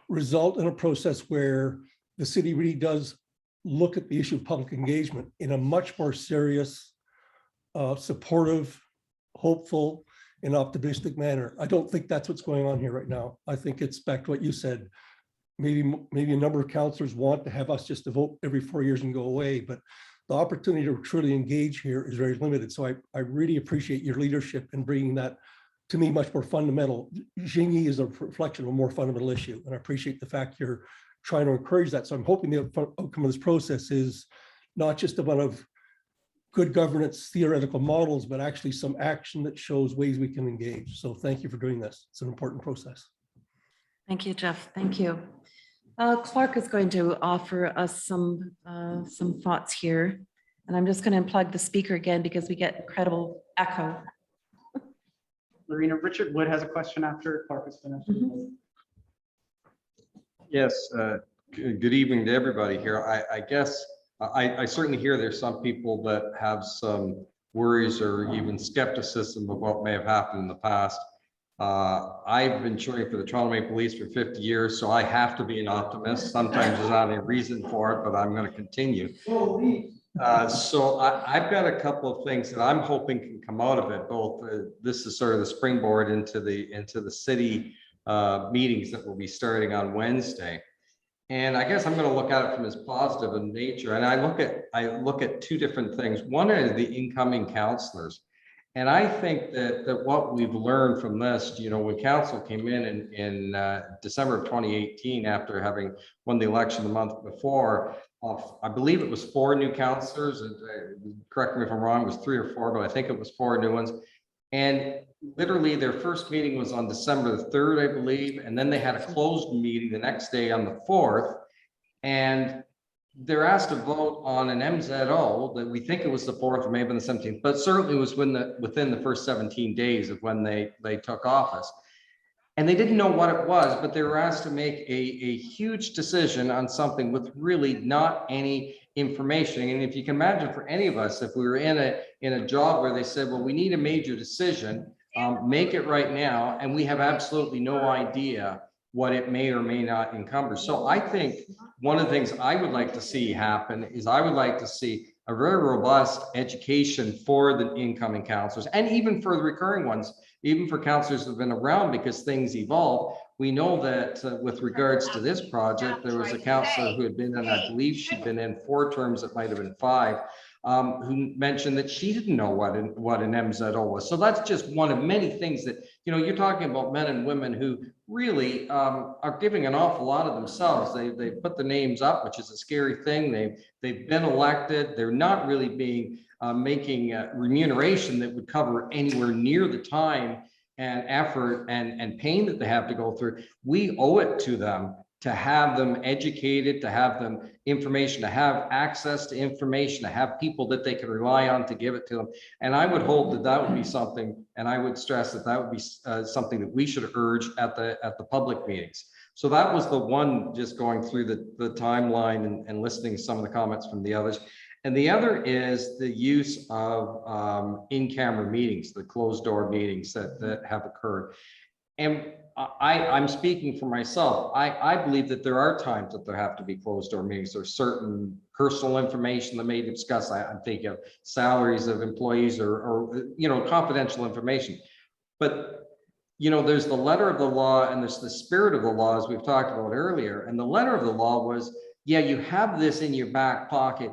result in a process where the city really does look at the issue of public engagement in a much more serious, supportive, hopeful, and optimistic manner. I don't think that's what's going on here right now. I think it's back to what you said. Maybe a number of councillors want to have us just to vote every 4 years and go away, but the opportunity to truly engage here is very limited. So I really appreciate your leadership in bringing that, to me, much more fundamental. Xinyi is a reflection of a more fundamental issue, and I appreciate the fact you're trying to encourage that. So I'm hoping the outcome of this process is not just one of good governance theoretical models, but actually some action that shows ways we can engage. So thank you for doing this. It's an important process. Thank you, Jeff. Thank you. Clark is going to offer us some thoughts here. And I'm just going to unplug the speaker again because we get incredible echo. Lorena, Richard Wood has a question after Clark is finished. Yes, good evening to everybody here. I guess I certainly hear there's some people that have some worries or even skepticism of what may have happened in the past. I've been cheering for the Toronto Maple Leafs for 50 years, so I have to be an optimist. Sometimes there's not any reason for it, but I'm going to continue. So I've got a couple of things that I'm hoping can come out of it. Both this is sort of the springboard into the city meetings that will be starting on Wednesday. And I guess I'm going to look at it from as positive in nature. And I look at 2 different things. One is the incoming councillors. And I think that what we've learned from this, when council came in December of 2018, after having won the election the month before, I believe it was 4 new councillors. Correct me if I'm wrong, it was 3 or 4, but I think it was 4 new ones. And literally their first meeting was on December the 3rd, I believe. And then they had a closed meeting the next day on the 4th. And they're asked to vote on an MZO that we think it was the 4th or maybe the 17th, but certainly was within the first 17 days of when they took office. And they didn't know what it was, but they were asked to make a huge decision on something with really not any information. And if you can imagine, for any of us, if we were in a job where they said, well, we need a major decision, make it right now, and we have absolutely no idea what it may or may not encumber. So I think one of the things I would like to see happen is I would like to see a very robust education for the incoming councillors, and even for the recurring ones, even for councillors that have been around, because things evolve, We know that with regards to this project, there was a councillor who had been in, I believe she'd been in 4 terms, it might have been 5, who mentioned that she didn't know what an MZO was. So that's just one of many things that, you know, you're talking about men and women who really are giving an awful lot of themselves. They put the names up, which is a scary thing. They've been elected. They're not really being making remuneration that would cover anywhere near the time and effort and pain that they have to go through. We owe it to them to have them educated, to have them information, to have access to information, to have people that they can rely on to give it to them. And I would hope that that would be something, and I would stress that that would be something that we should urge at the public meetings. So that was the one, just going through the timeline and listening to some of the comments from the others. And the other is the use of in-camera meetings, the closed door meetings that have occurred. And I'm speaking for myself. I believe that there are times that there have to be closed door meetings. There's certain personal information that may be discussed. I'm thinking of salaries of employees or you know, confidential information. But you know, there's the letter of the law and there's the spirit of the law, as we've talked about earlier. And the letter of the law was, yeah, you have this in your back pocket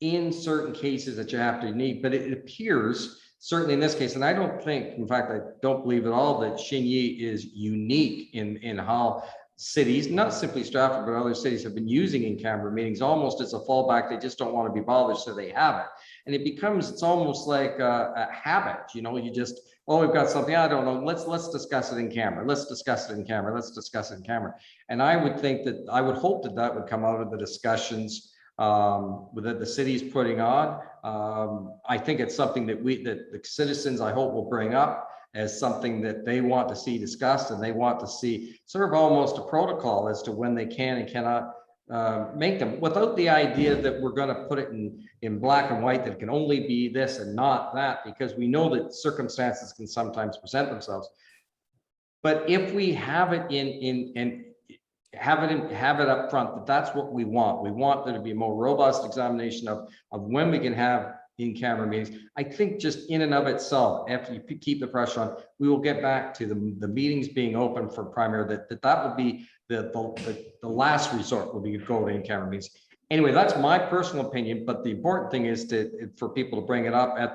in certain cases that you have to need, but it appears, certainly in this case, and I don't think, in fact, I don't believe at all that Xinyi is unique in how cities, not simply Stratford, but other cities have been using in-camera meetings almost as a fallback. They just don't want to be bothered, so they have it. And it becomes, it's almost like a habit, you know, you just, oh, we've got something, I don't know, let's discuss it in camera. Let's discuss it in camera. Let's discuss it in camera. And I would think that, I would hope that that would come out of the discussions that the city is putting on. I think it's something that the citizens, I hope, will bring up as something that they want to see discussed, and they want to see sort of almost a protocol as to when they can and cannot make them, without the idea that we're going to put it in black and white, that it can only be this and not that, because we know that circumstances can sometimes present themselves. But if we have it have it up front, that's what we want. We want there to be a more robust examination of when we can have in-camera meetings. I think just in and of itself, after you keep the pressure on, we will get back to the meetings being open for primary, that would be the last resort will be to go to in-camera meetings. Anyway, that's my personal opinion, but the important thing is for people to bring it up at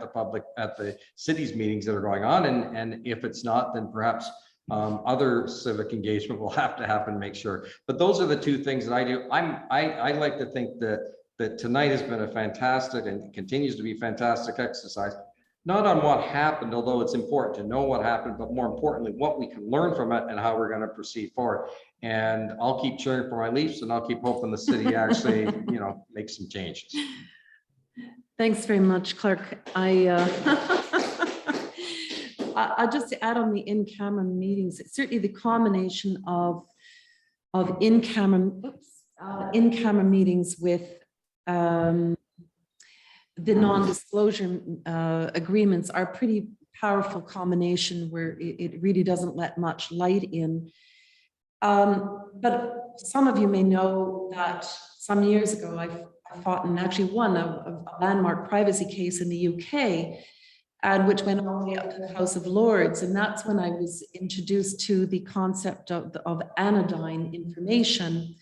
the city's meetings that are going on, and if it's not, then perhaps other civic engagement will have to happen to make sure. But those are the two things that I do. I like to think that tonight has been a fantastic and continues to be fantastic exercise, not on what happened, although it's important to know what happened, but more importantly, what we can learn from it and how we're going to proceed forward. And I'll keep cheering for my Leafs, and I'll keep hoping the city actually, you know, makes some changes. Thanks very much, Clerk. I'll just add on the in-camera meetings, certainly the combination of in-camera meetings with the non-disclosure agreements are a pretty powerful combination where it really doesn't let much light in. But some of you may know that some years ago I fought and actually won a landmark privacy case in the UK, and which went all the way up to the House of Lords. And that's when I was introduced to the concept of anodyne information.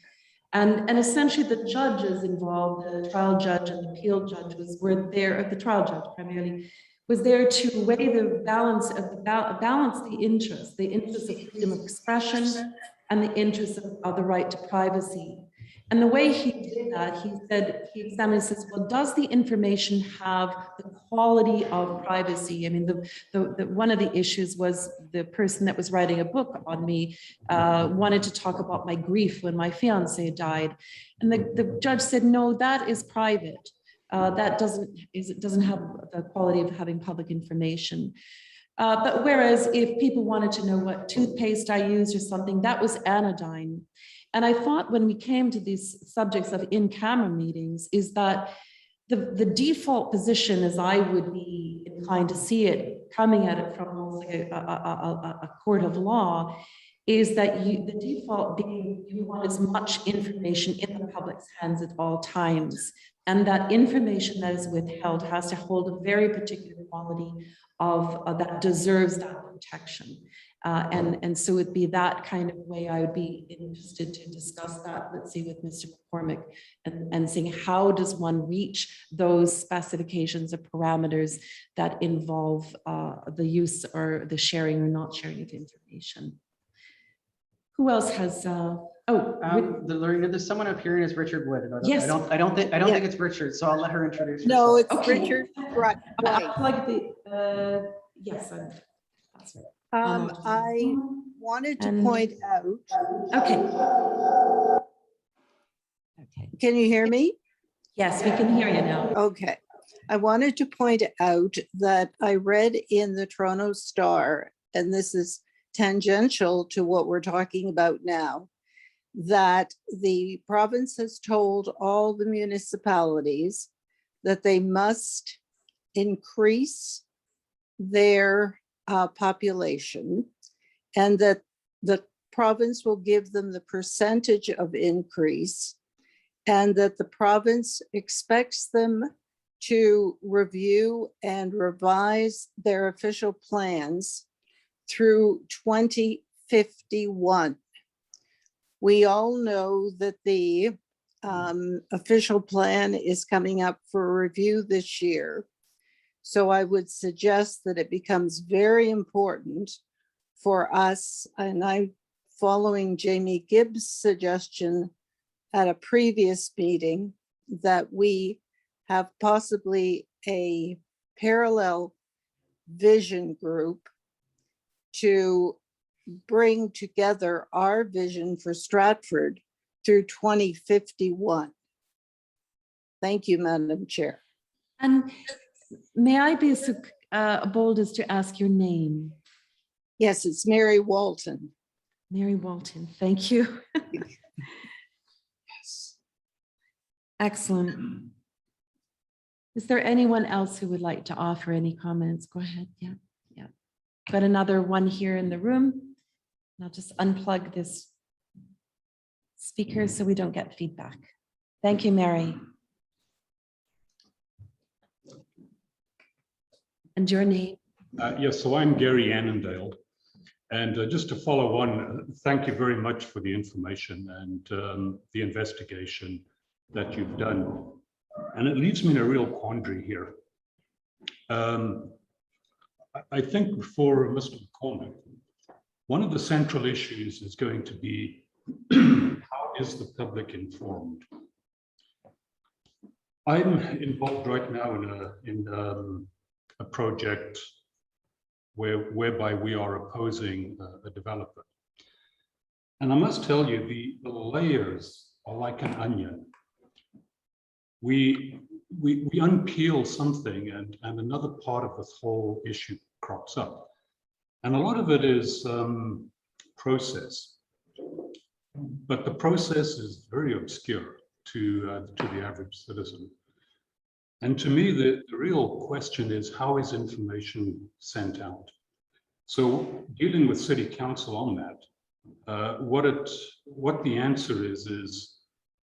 And essentially the judges involved, the trial judge and the appeal judge were there, the trial judge primarily, was there to weigh the balance the interests of freedom of expression and the interests of the right to privacy. And the way he did that, he examined, says, well, does the information have the quality of privacy? I mean, one of the issues was the person that was writing a book on me wanted to talk about my grief when my fiance died. And the judge said, no, that is private. That doesn't have the quality of having public information. But whereas if people wanted to know what toothpaste I used or something, that was anodyne. And I thought when we came to these subjects of in-camera meetings is that the default position, as I would be inclined to see it, coming at it from a court of law, is that the default being you want as much information in the public's hands at all times. And that information that is withheld has to hold a very particular quality of that deserves that protection. And so it'd be that kind of way I would be interested to discuss that, let's see, with Mr. McCormick, and seeing how does one reach those specifications or parameters that involve the use or the sharing or not sharing of information. Who else has, Lorena, there's someone up here and it's Richard Wood. Yes. I don't think it's Richard, so I'll let her introduce herself. No, it's Okay. Richard. Right. Plug the, yes, that's right. I wanted to And- point out, Okay. Okay. can you hear me? Yes, we can hear you now. Okay. I wanted to point out that I read in the Toronto Star, and this is tangential to what we're talking about now, that the province has told all the municipalities that they must increase their population, and that the province will give them the percentage of increase, and that the province expects them to review and revise their official plans through 2051. We all know that the official plan is coming up for review this year. So I would suggest that it becomes very important for us, and I'm following Jamie Gibbs' suggestion at a previous meeting, that we have possibly a parallel vision group to bring together our vision for Stratford through 2051. Thank you, Madam Chair. And may I be so bold as to ask your name? Yes, it's Mary Walton. Mary Walton, thank you. Excellent. Is there anyone else who would like to offer any comments? Go ahead. Yeah. Got another one here in the room. I'll just unplug this speaker so we don't get feedback. Thank you, Mary. And your name? Yes, so I'm Gary Annandale. And just to follow on, thank you very much for the information and the investigation that you've done. And it leaves me in a real quandary here. I think for Mr. McCormick, one of the central issues is going to be how is the public informed? I'm involved right now in a project whereby we are opposing a developer. And I must tell you, the layers are like an onion. We unpeel something and another part of this whole issue crops up. And a lot of it is process. But the process is very obscure to the average citizen. And to me, the real question is, how is information sent out? So dealing with City Council on that, what the answer is,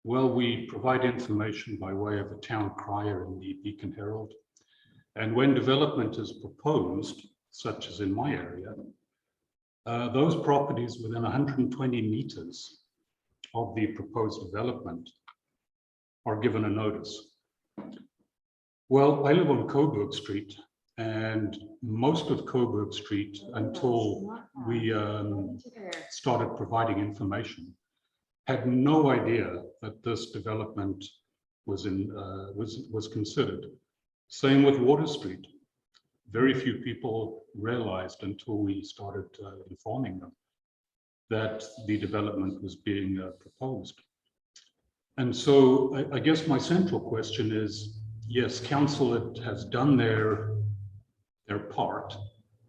well, we provide information by way of a town crier in the Beacon Herald. And when development is proposed, such as in my area, those properties within 120 meters of the proposed development are given a notice. Well, I live on Coburg Street, and most of Coburg Street, until we started providing information, had no idea that this development was considered. Same with Water Street. Very few people realized until we started informing them that the development was being proposed. And so I guess my central question is, yes, council has done their part,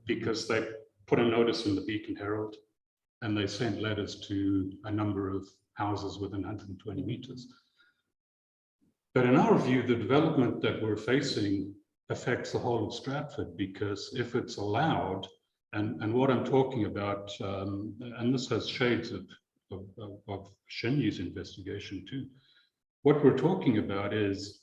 because they put a notice in the Beacon Herald and they sent letters to a number of houses within 120 meters. But in our view, the development that we're facing affects the whole of Stratford, because if it's allowed, and what I'm talking about, and this has shades of Xinyi's investigation too, what we're talking about is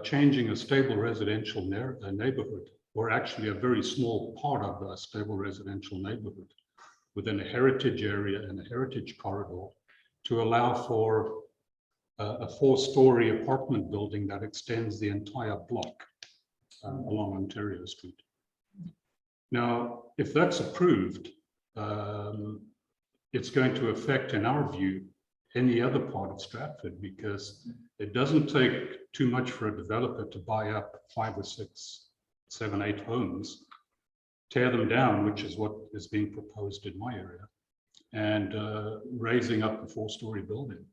changing a stable residential neighborhood, or actually a very small part of a stable residential neighborhood, within a heritage area and a heritage corridor to allow for a 4-story apartment building that extends the entire block along Ontario Street. Now, if that's approved, it's going to affect, in our view, any other part of Stratford, because it doesn't take too much for a developer to buy up 5 or 6, 7, 8 homes, tear them down, which is what is being proposed in my area, and raising up a 4-story building.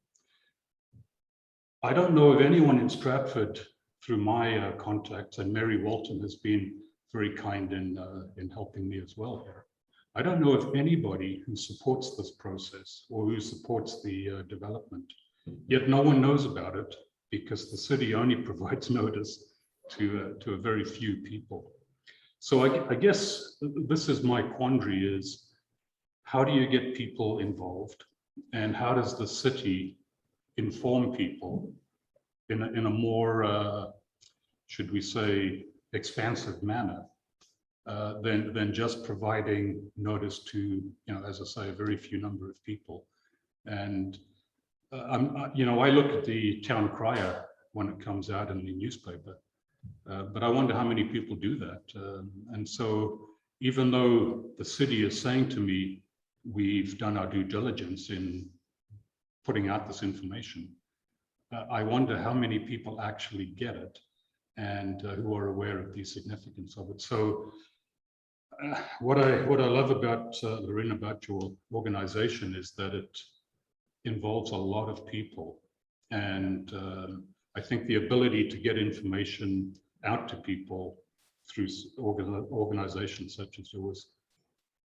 I don't know of anyone in Stratford through my contacts, and Mary Walton has been very kind in helping me as well here. I don't know of anybody who supports this process or who supports the development, yet no one knows about it because the city only provides notice to a very few people. So I guess this is my quandary, is how do you get people involved, and how does the city inform people in a more, should we say, expansive manner than just providing notice to, you know, as I say, a very few number of people. And you know, I look at the town crier when it comes out in the newspaper, but I wonder how many people do that. And so even though the city is saying to me, we've done our due diligence in putting out this information, I wonder how many people actually get it and who are aware of the significance of it. So what I love about Lorraine, about your organization, is that it involves a lot of people, and I think the ability to get information out to people through organizations such as yours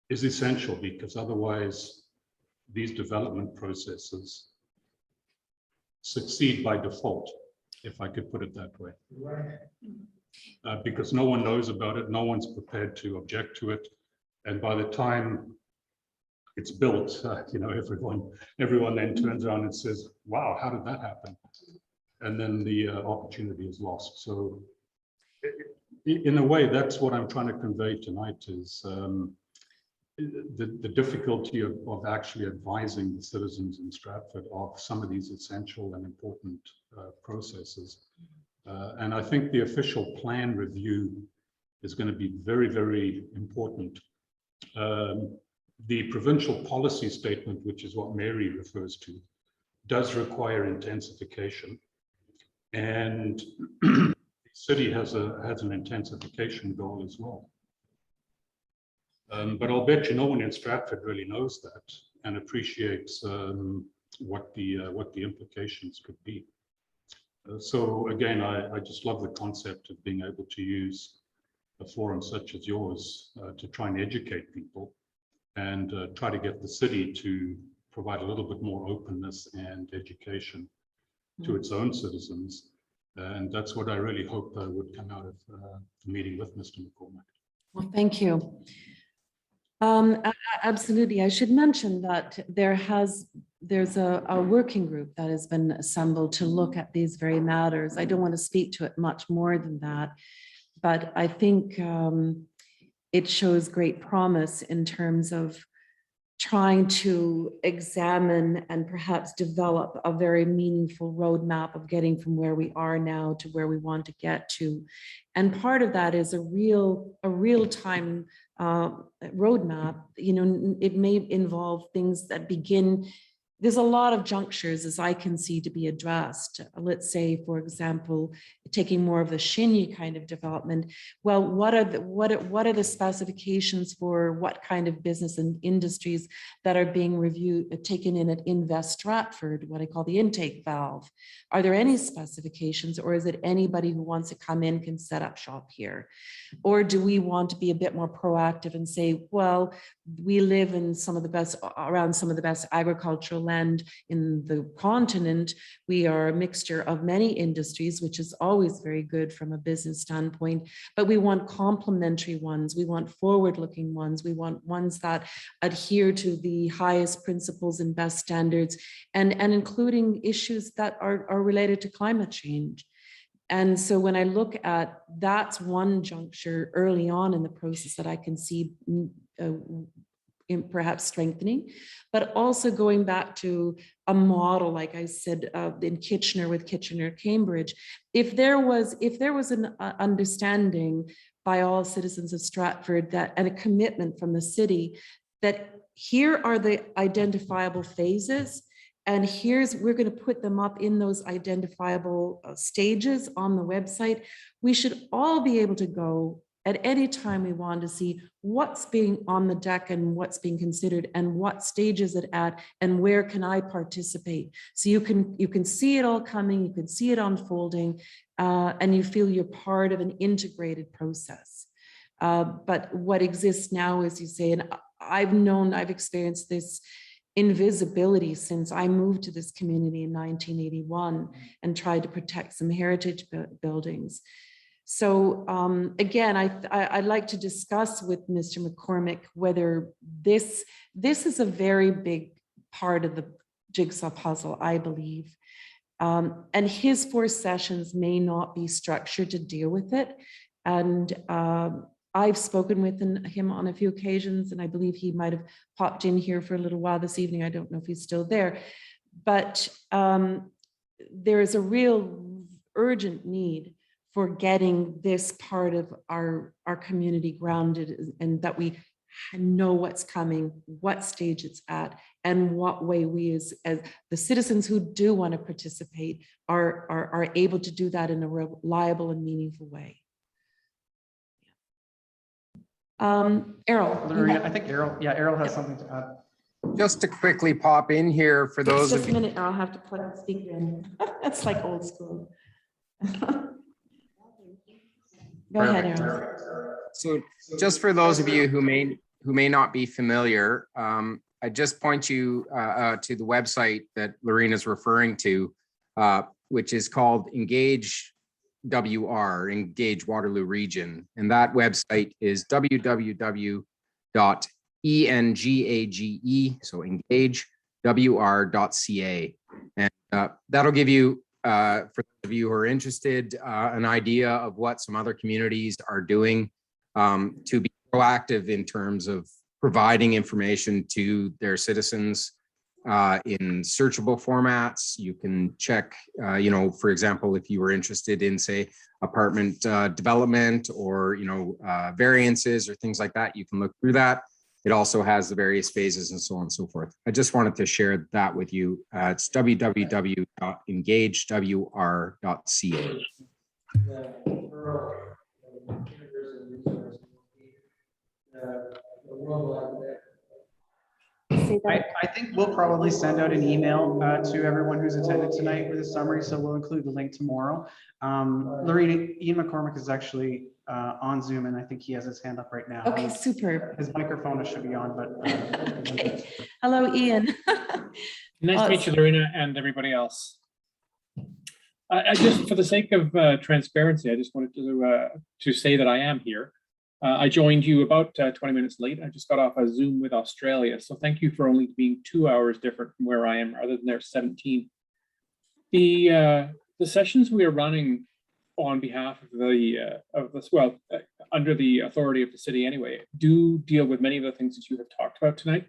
is essential, because otherwise these development processes succeed by default, if I could put it that way. Because no one knows about it, no one's prepared to object to it, and by the time it's built, you know, everyone then turns around and says, wow, how did that happen? And then the opportunity is lost. So in a way, that's what I'm trying to convey tonight, is the difficulty of actually advising the citizens in Stratford of some of these essential and important processes. And I think the official plan review is going to be very, very important. The provincial policy statement, which is what Mary refers to, does require intensification. And the city has an intensification goal as well. But I'll bet you no one in Stratford really knows that and appreciates what the implications could be. So again, I just love the concept of being able to use a forum such as yours to try and educate people, and try to get the city to provide a little bit more openness and education to its own citizens. And that's what I really hope would come out of the meeting with Mr. McCormack. Well, thank you. Absolutely. I should mention that there's a working group that has been assembled to look at these very matters. I don't want to speak to it much more than that, but I think it shows great promise in terms of trying to examine and perhaps develop a very meaningful roadmap of getting from where we are now to where we want to get to. And part of that is a real-time roadmap. You know, it may involve things that begin. There's a lot of junctures, as I can see, to be addressed. Let's say, for example, taking more of the Xinyi kind of development. Well, what are the specifications for what kind of business and industries that are being reviewed, taken in at Invest Stratford, what I call the intake valve? Are there any specifications, or is it anybody who wants to come in can set up shop here? Or do we want to be a bit more proactive and say, well, we live in around some of the best agricultural land in the continent. We are a mixture of many industries, which is always very good from a business standpoint, but we want complementary ones. We want forward-looking ones. We want ones that adhere to the highest principles and best standards, and including issues that are related to climate change. And so when I look at, that's one juncture early on in the process that I can see perhaps strengthening, but also going back to a model, like I said, in Kitchener with Kitchener Cambridge. If there was an understanding by all citizens of Stratford that, and a commitment from the city, that here are the identifiable phases, and we're going to put them up in those identifiable stages on the website. We should all be able to go at any time we want to see what's being on the deck and what's being considered and what stage is it at and where can I participate. So you can see it all coming, you can see it unfolding, and you feel you're part of an integrated process. But what exists now, as you say, and I've experienced this invisibility since I moved to this community in 1981 and tried to protect some heritage buildings. So again, I'd like to discuss with Mr. McCormick whether this is a very big part of the jigsaw puzzle, I believe. And his 4 sessions may not be structured to deal with it. And I've spoken with him on a few occasions, and I believe he might have popped in here for a little while this evening. I don't know if he's still there, but there is a real urgent need for getting this part of our community grounded, and that we know what's coming, what stage it's at, and what way we as the citizens who do want to participate are able to do that in a reliable and meaningful way. Errol. Lorena, I think Errol has something to add. Just to quickly pop in here for those Just of a you. minute, I'll have to plug the speaker in. That's like old school. Go ahead, Errol. So just for those of you who may not be familiar, I just point you to the website that Lorena is referring to, which is called Engage WR, Engage Waterloo Region. And that website is www.engage, so engagewr.ca. And that'll give you, for those of you who are interested, an idea of what some other communities are doing to be proactive in terms of providing information to their citizens in searchable formats. You can check, for example, if you were interested in, say, apartment development or, variances or things like that, you can look through that. It also has the various phases and so on and so forth. I just wanted to share that with you. It's www.engagewr.ca. I think we'll probably send out an email to everyone who's attended tonight with a summary, so we'll include the link tomorrow. Lorena, Ian McCormick is actually on Zoom, and I think he has his hand up right now. Okay, super. His microphone should be on, but. Hello, Ian. Nice to meet you, Lorena, and everybody else. I just, for the sake of transparency, I just wanted to say that I am here. I joined you about 20 minutes late. I just got off a Zoom with Australia. So thank you for only being 2 hours different from where I am, rather than their 17. The sessions we are running on behalf of under the authority of the city anyway, do deal with many of the things that you have talked about tonight,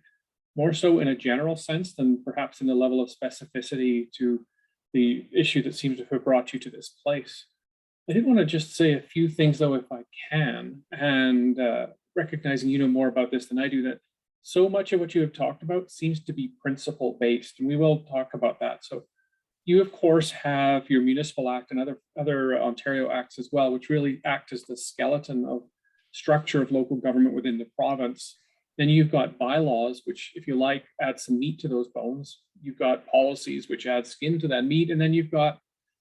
more so in a general sense than perhaps in the level of specificity to the issue that seems to have brought you to this place. I did want to just say a few things, though, if I can, and recognizing you know more about this than I do, that so much of what you have talked about seems to be principle-based, and we will talk about that. So you, of course, have your Municipal Act and other Ontario acts as well, which really act as the skeleton of structure of local government within the province. Then you've got bylaws, which, if you like, add some meat to those bones. You've got policies, which add skin to that meat, and then you've got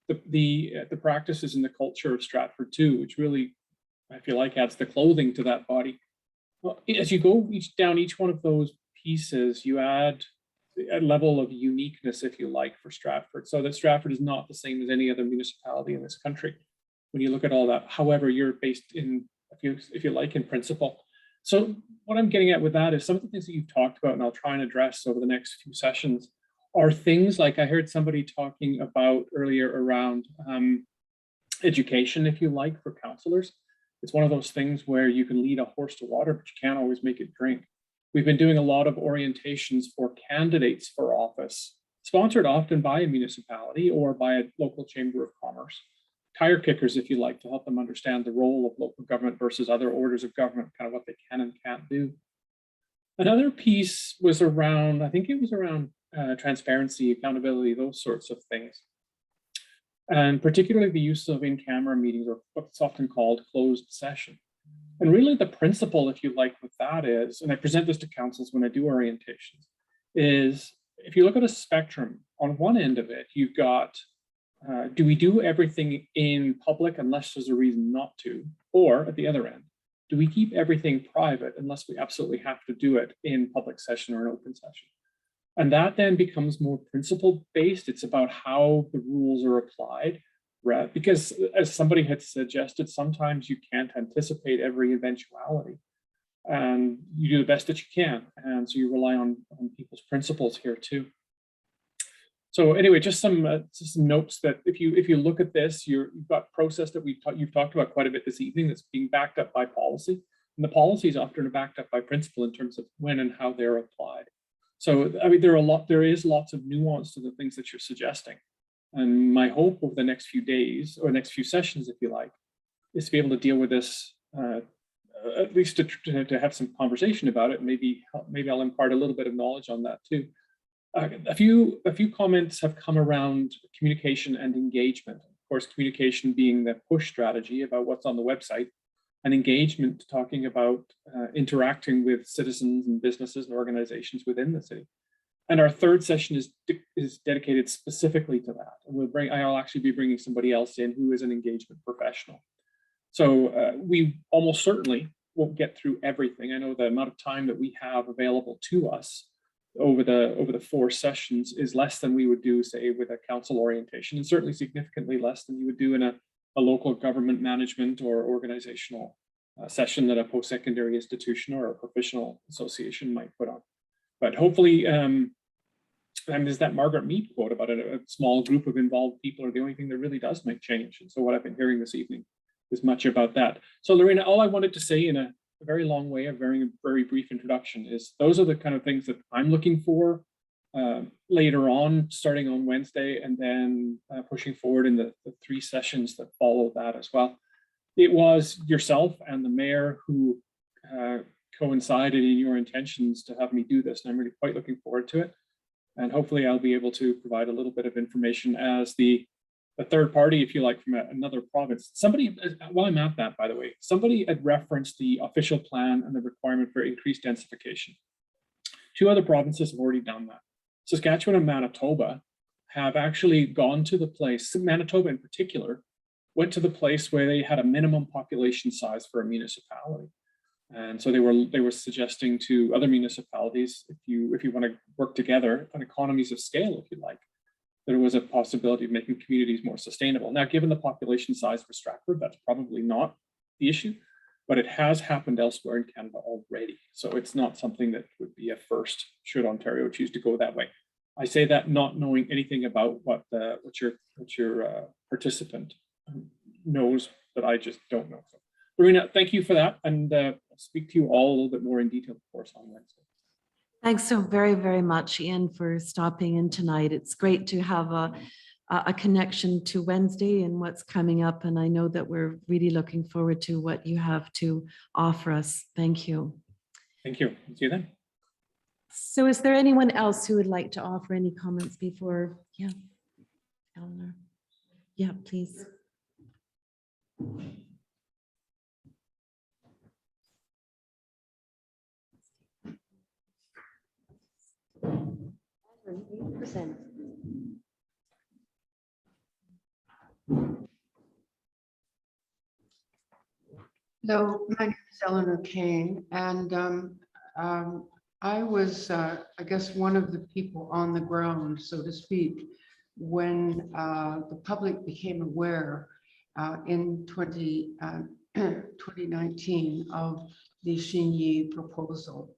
the practices and the culture of Stratford too, which really, if you like, adds the clothing to that body. Well, as you go down each one of those pieces, you add a level of uniqueness, if you like, for Stratford, so that Stratford is not the same as any other municipality in this country when you look at all that. However, you're based in, if you like, in principle. So what I'm getting at with that is some of the things that you've talked about, and I'll try and address over the next few sessions, are things like I heard somebody talking about earlier around education, if you like, for counselors. It's one of those things where you can lead a horse to water, but you can't always make it drink. We've been doing a lot of orientations for candidates for office, sponsored often by a municipality or by a local chamber of commerce. Tire kickers, if you like, to help them understand the role of local government versus other orders of government, kind of what they can and can't do. Another piece was around, I think it was around transparency, accountability, those sorts of things. And particularly the use of in-camera meetings, or what's often called closed session. And really the principle, if you like, with that is, and I present this to councils when I do orientations, is if you look at a spectrum, on one end of it, you've got, do we do everything in public unless there's a reason not to? Or at the other end, do we keep everything private unless we absolutely have to do it in public session or an open session? And that then becomes more principle based. It's about how the rules are applied, right? Because as somebody had suggested, sometimes you can't anticipate every eventuality, and you do the best that you can. And so you rely on people's principles here too. So anyway, just some notes that if you look at this, you've got process that you've talked about quite a bit this evening that's being backed up by policy, and the policies often are backed up by principle in terms of when and how they're applied. So I mean, there is lots of nuance to the things that you're suggesting, and my hope over the next few days or next few sessions, if you like, is to be able to deal with this, at least to have some conversation about it. Maybe I'll impart a little bit of knowledge on that too. A few comments have come around communication and engagement. Of course, communication being the push strategy about what's on the website, and engagement talking about interacting with citizens and businesses and organizations within the city. And our third session is dedicated specifically to that. And I'll actually be bringing somebody else in who is an engagement professional. So we almost certainly won't get through everything. I know the amount of time that we have available to us over the 4 sessions is less than we would do, say, with a council orientation, and certainly significantly less than you would do in a local government management or organizational session that a post-secondary institution or a professional association might put on. But hopefully, and there's that Margaret Mead quote about a small group of involved people are the only thing that really does make change. And so what I've been hearing this evening is much about that. So Lorena, all I wanted to say in a very long way, a very brief introduction, is those are the kind of things that I'm looking for later on, starting on Wednesday, and then pushing forward in the 3 sessions that follow that as well. It was yourself and the mayor who coincided in your intentions to have me do this, and I'm really quite looking forward to it. And hopefully I'll be able to provide a little bit of information as the third party, if you like, from another province. Somebody, while I'm at that, by the way, somebody had referenced the official plan and the requirement for increased densification. 2 other provinces have already done that. Saskatchewan and Manitoba have actually gone to the place, Manitoba in particular, went to the place where they had a minimum population size for a municipality. And so they were suggesting to other municipalities, if you want to work together on economies of scale, if you like, there was a possibility of making communities more sustainable. Now, given the population size for Stratford, that's probably not the issue, but it has happened elsewhere in Canada already. So it's not something that would be a first should Ontario choose to go that way. I say that not knowing anything about what your participant knows that I just don't know. So, Lorena, thank you for that, and I'll speak to you all a little bit more in detail, of course, on Wednesday. Thanks so very, very much, Ian, for stopping in tonight. It's great to have a connection to Wednesday and what's coming up. And I know that we're really looking forward to what you have to offer us. Thank you. Thank you. See you then. So is there anyone else who would like to offer any comments before? Yeah, Eleanor. Yeah, please. Hello, my name is Eleanor Kane, and I was, I guess, one of the people on the ground, so to speak, when the public became aware in 2019 of the Xinyi proposal.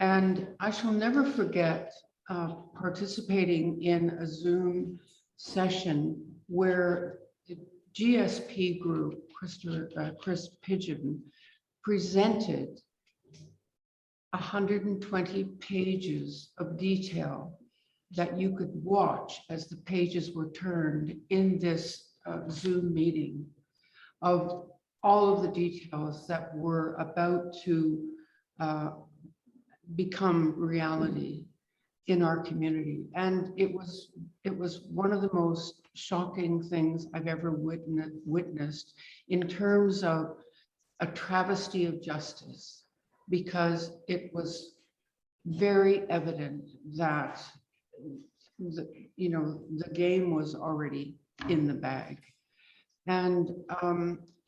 And I shall never forget participating in a Zoom session where the GSP group, Chris Pidgeon, presented 120 pages of detail that you could watch as the pages were turned in this Zoom meeting of all of the details that were about to become reality in our community. And it was one of the most shocking things I've ever witnessed in terms of a travesty of justice, because it was very evident that the game was already in the bag. And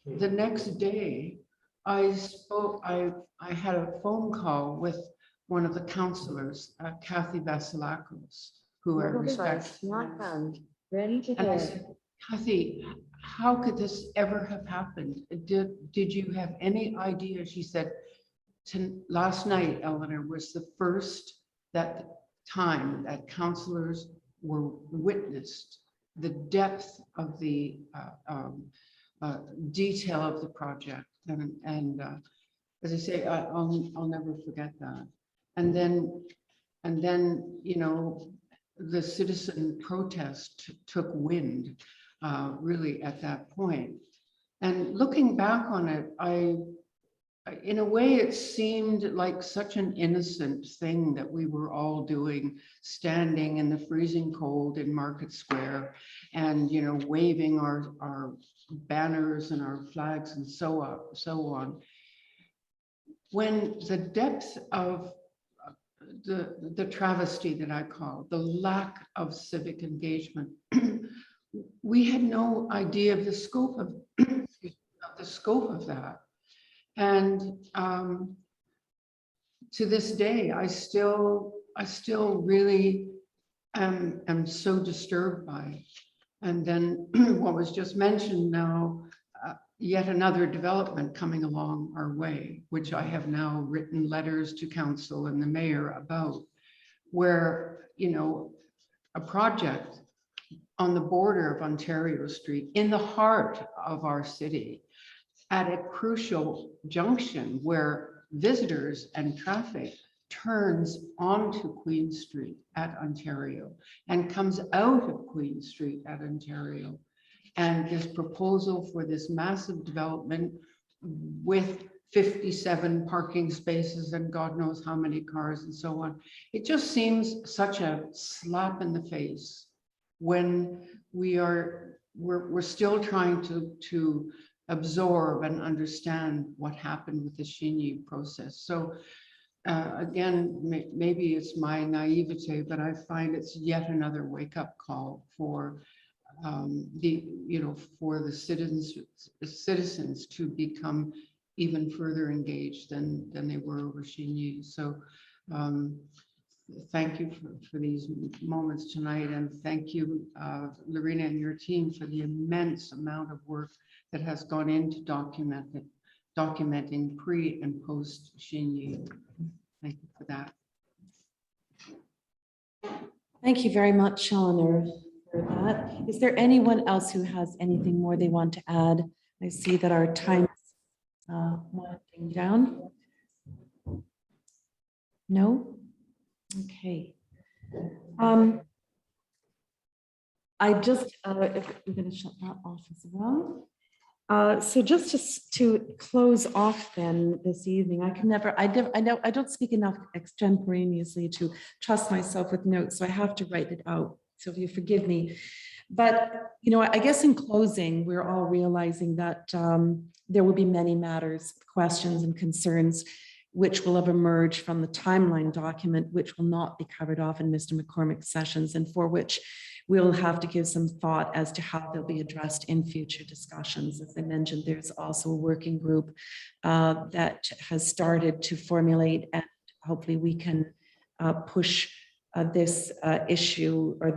the next day, I had a phone call with one of the counselors, Kathy Vasilakos, who I respect. And I said, Kathy, how could this ever have happened? Did you have any idea? She said, last night, Eleanor, was the first time that counselors were witnessed the depth of the detail of the project. And as I say, I'll never forget that. And then, the citizen protest took wind really at that point. And looking back on it, in a way, it seemed like such an innocent thing that we were all doing, standing in the freezing cold in Market Square and, waving our banners and our flags and so on. When the depth of the travesty that I call the lack of civic engagement, we had no idea of the scope of that. And to this day, I still really am so disturbed by it. And then what was just mentioned now, yet another development coming along our way, which I have now written letters to council and the mayor about, where, a project on the border of Ontario Street, in the heart of our city, at a crucial junction where visitors and traffic turns onto Queen Street at Ontario and comes out of Queen Street at Ontario. And this proposal for this massive development with 57 parking spaces and God knows how many cars and so on. It just seems such a slap in the face when we're still trying to absorb and understand what happened with the Xinyi process. So again, maybe it's my naivete, but I find it's yet another wake-up call for the citizens to become even further engaged than they were over Xinyi. So thank you for these moments tonight, and thank you, Lorena and your team, for the immense amount of work that has gone into documenting pre and post Xinyi. Thank you for that. Thank you very much, Eleanor, for that. Is there anyone else who has anything more they want to add? I see that our time is winding down. No? Okay. I just, if we're going to shut that off as well. So just to close off then this evening, I don't speak enough extemporaneously to trust myself with notes, so I have to write it out. So if you forgive me. But, I guess in closing, we're all realizing that there will be many matters, questions and concerns which will have emerged from the timeline document, which will not be covered off in Mr. McCormick's sessions, and for which we'll have to give some thought as to how they'll be addressed in future discussions. As I mentioned, there's also a working group that has started to formulate, and hopefully we can push this issue or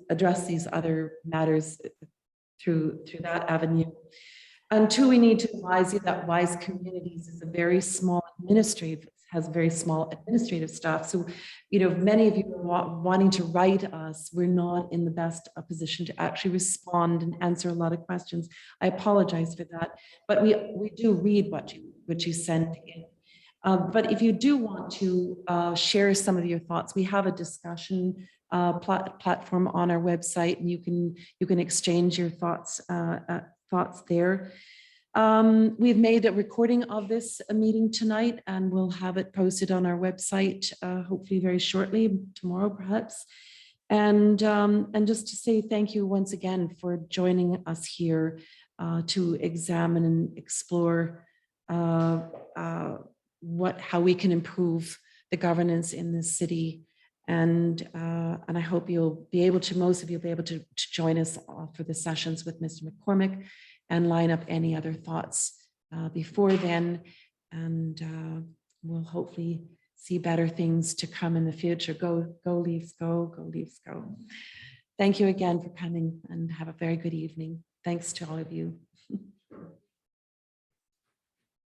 address these other matters through that avenue. And two, we need to advise you that WISE Communities is a very small has very small administrative staff. So, many of you are wanting to write us. We're not in the best position to actually respond and answer a lot of questions. I apologize for that, but we do read what you send in. But if you do want to share some of your thoughts, we have a discussion platform on our website, and you can exchange your thoughts there. We've made a recording of this meeting tonight, and we'll have it posted on our website, hopefully very shortly, tomorrow perhaps. And just to say thank you once again for joining us here to examine and explore how we can improve the governance in this city. And I hope most of you will be able to join us for the sessions with Mr. McCormick and line up any other thoughts before then. And we'll hopefully see better things to come in the future. Go Leafs, go Leafs, go. Thank you again for coming, and have a very good evening. Thanks to all of you.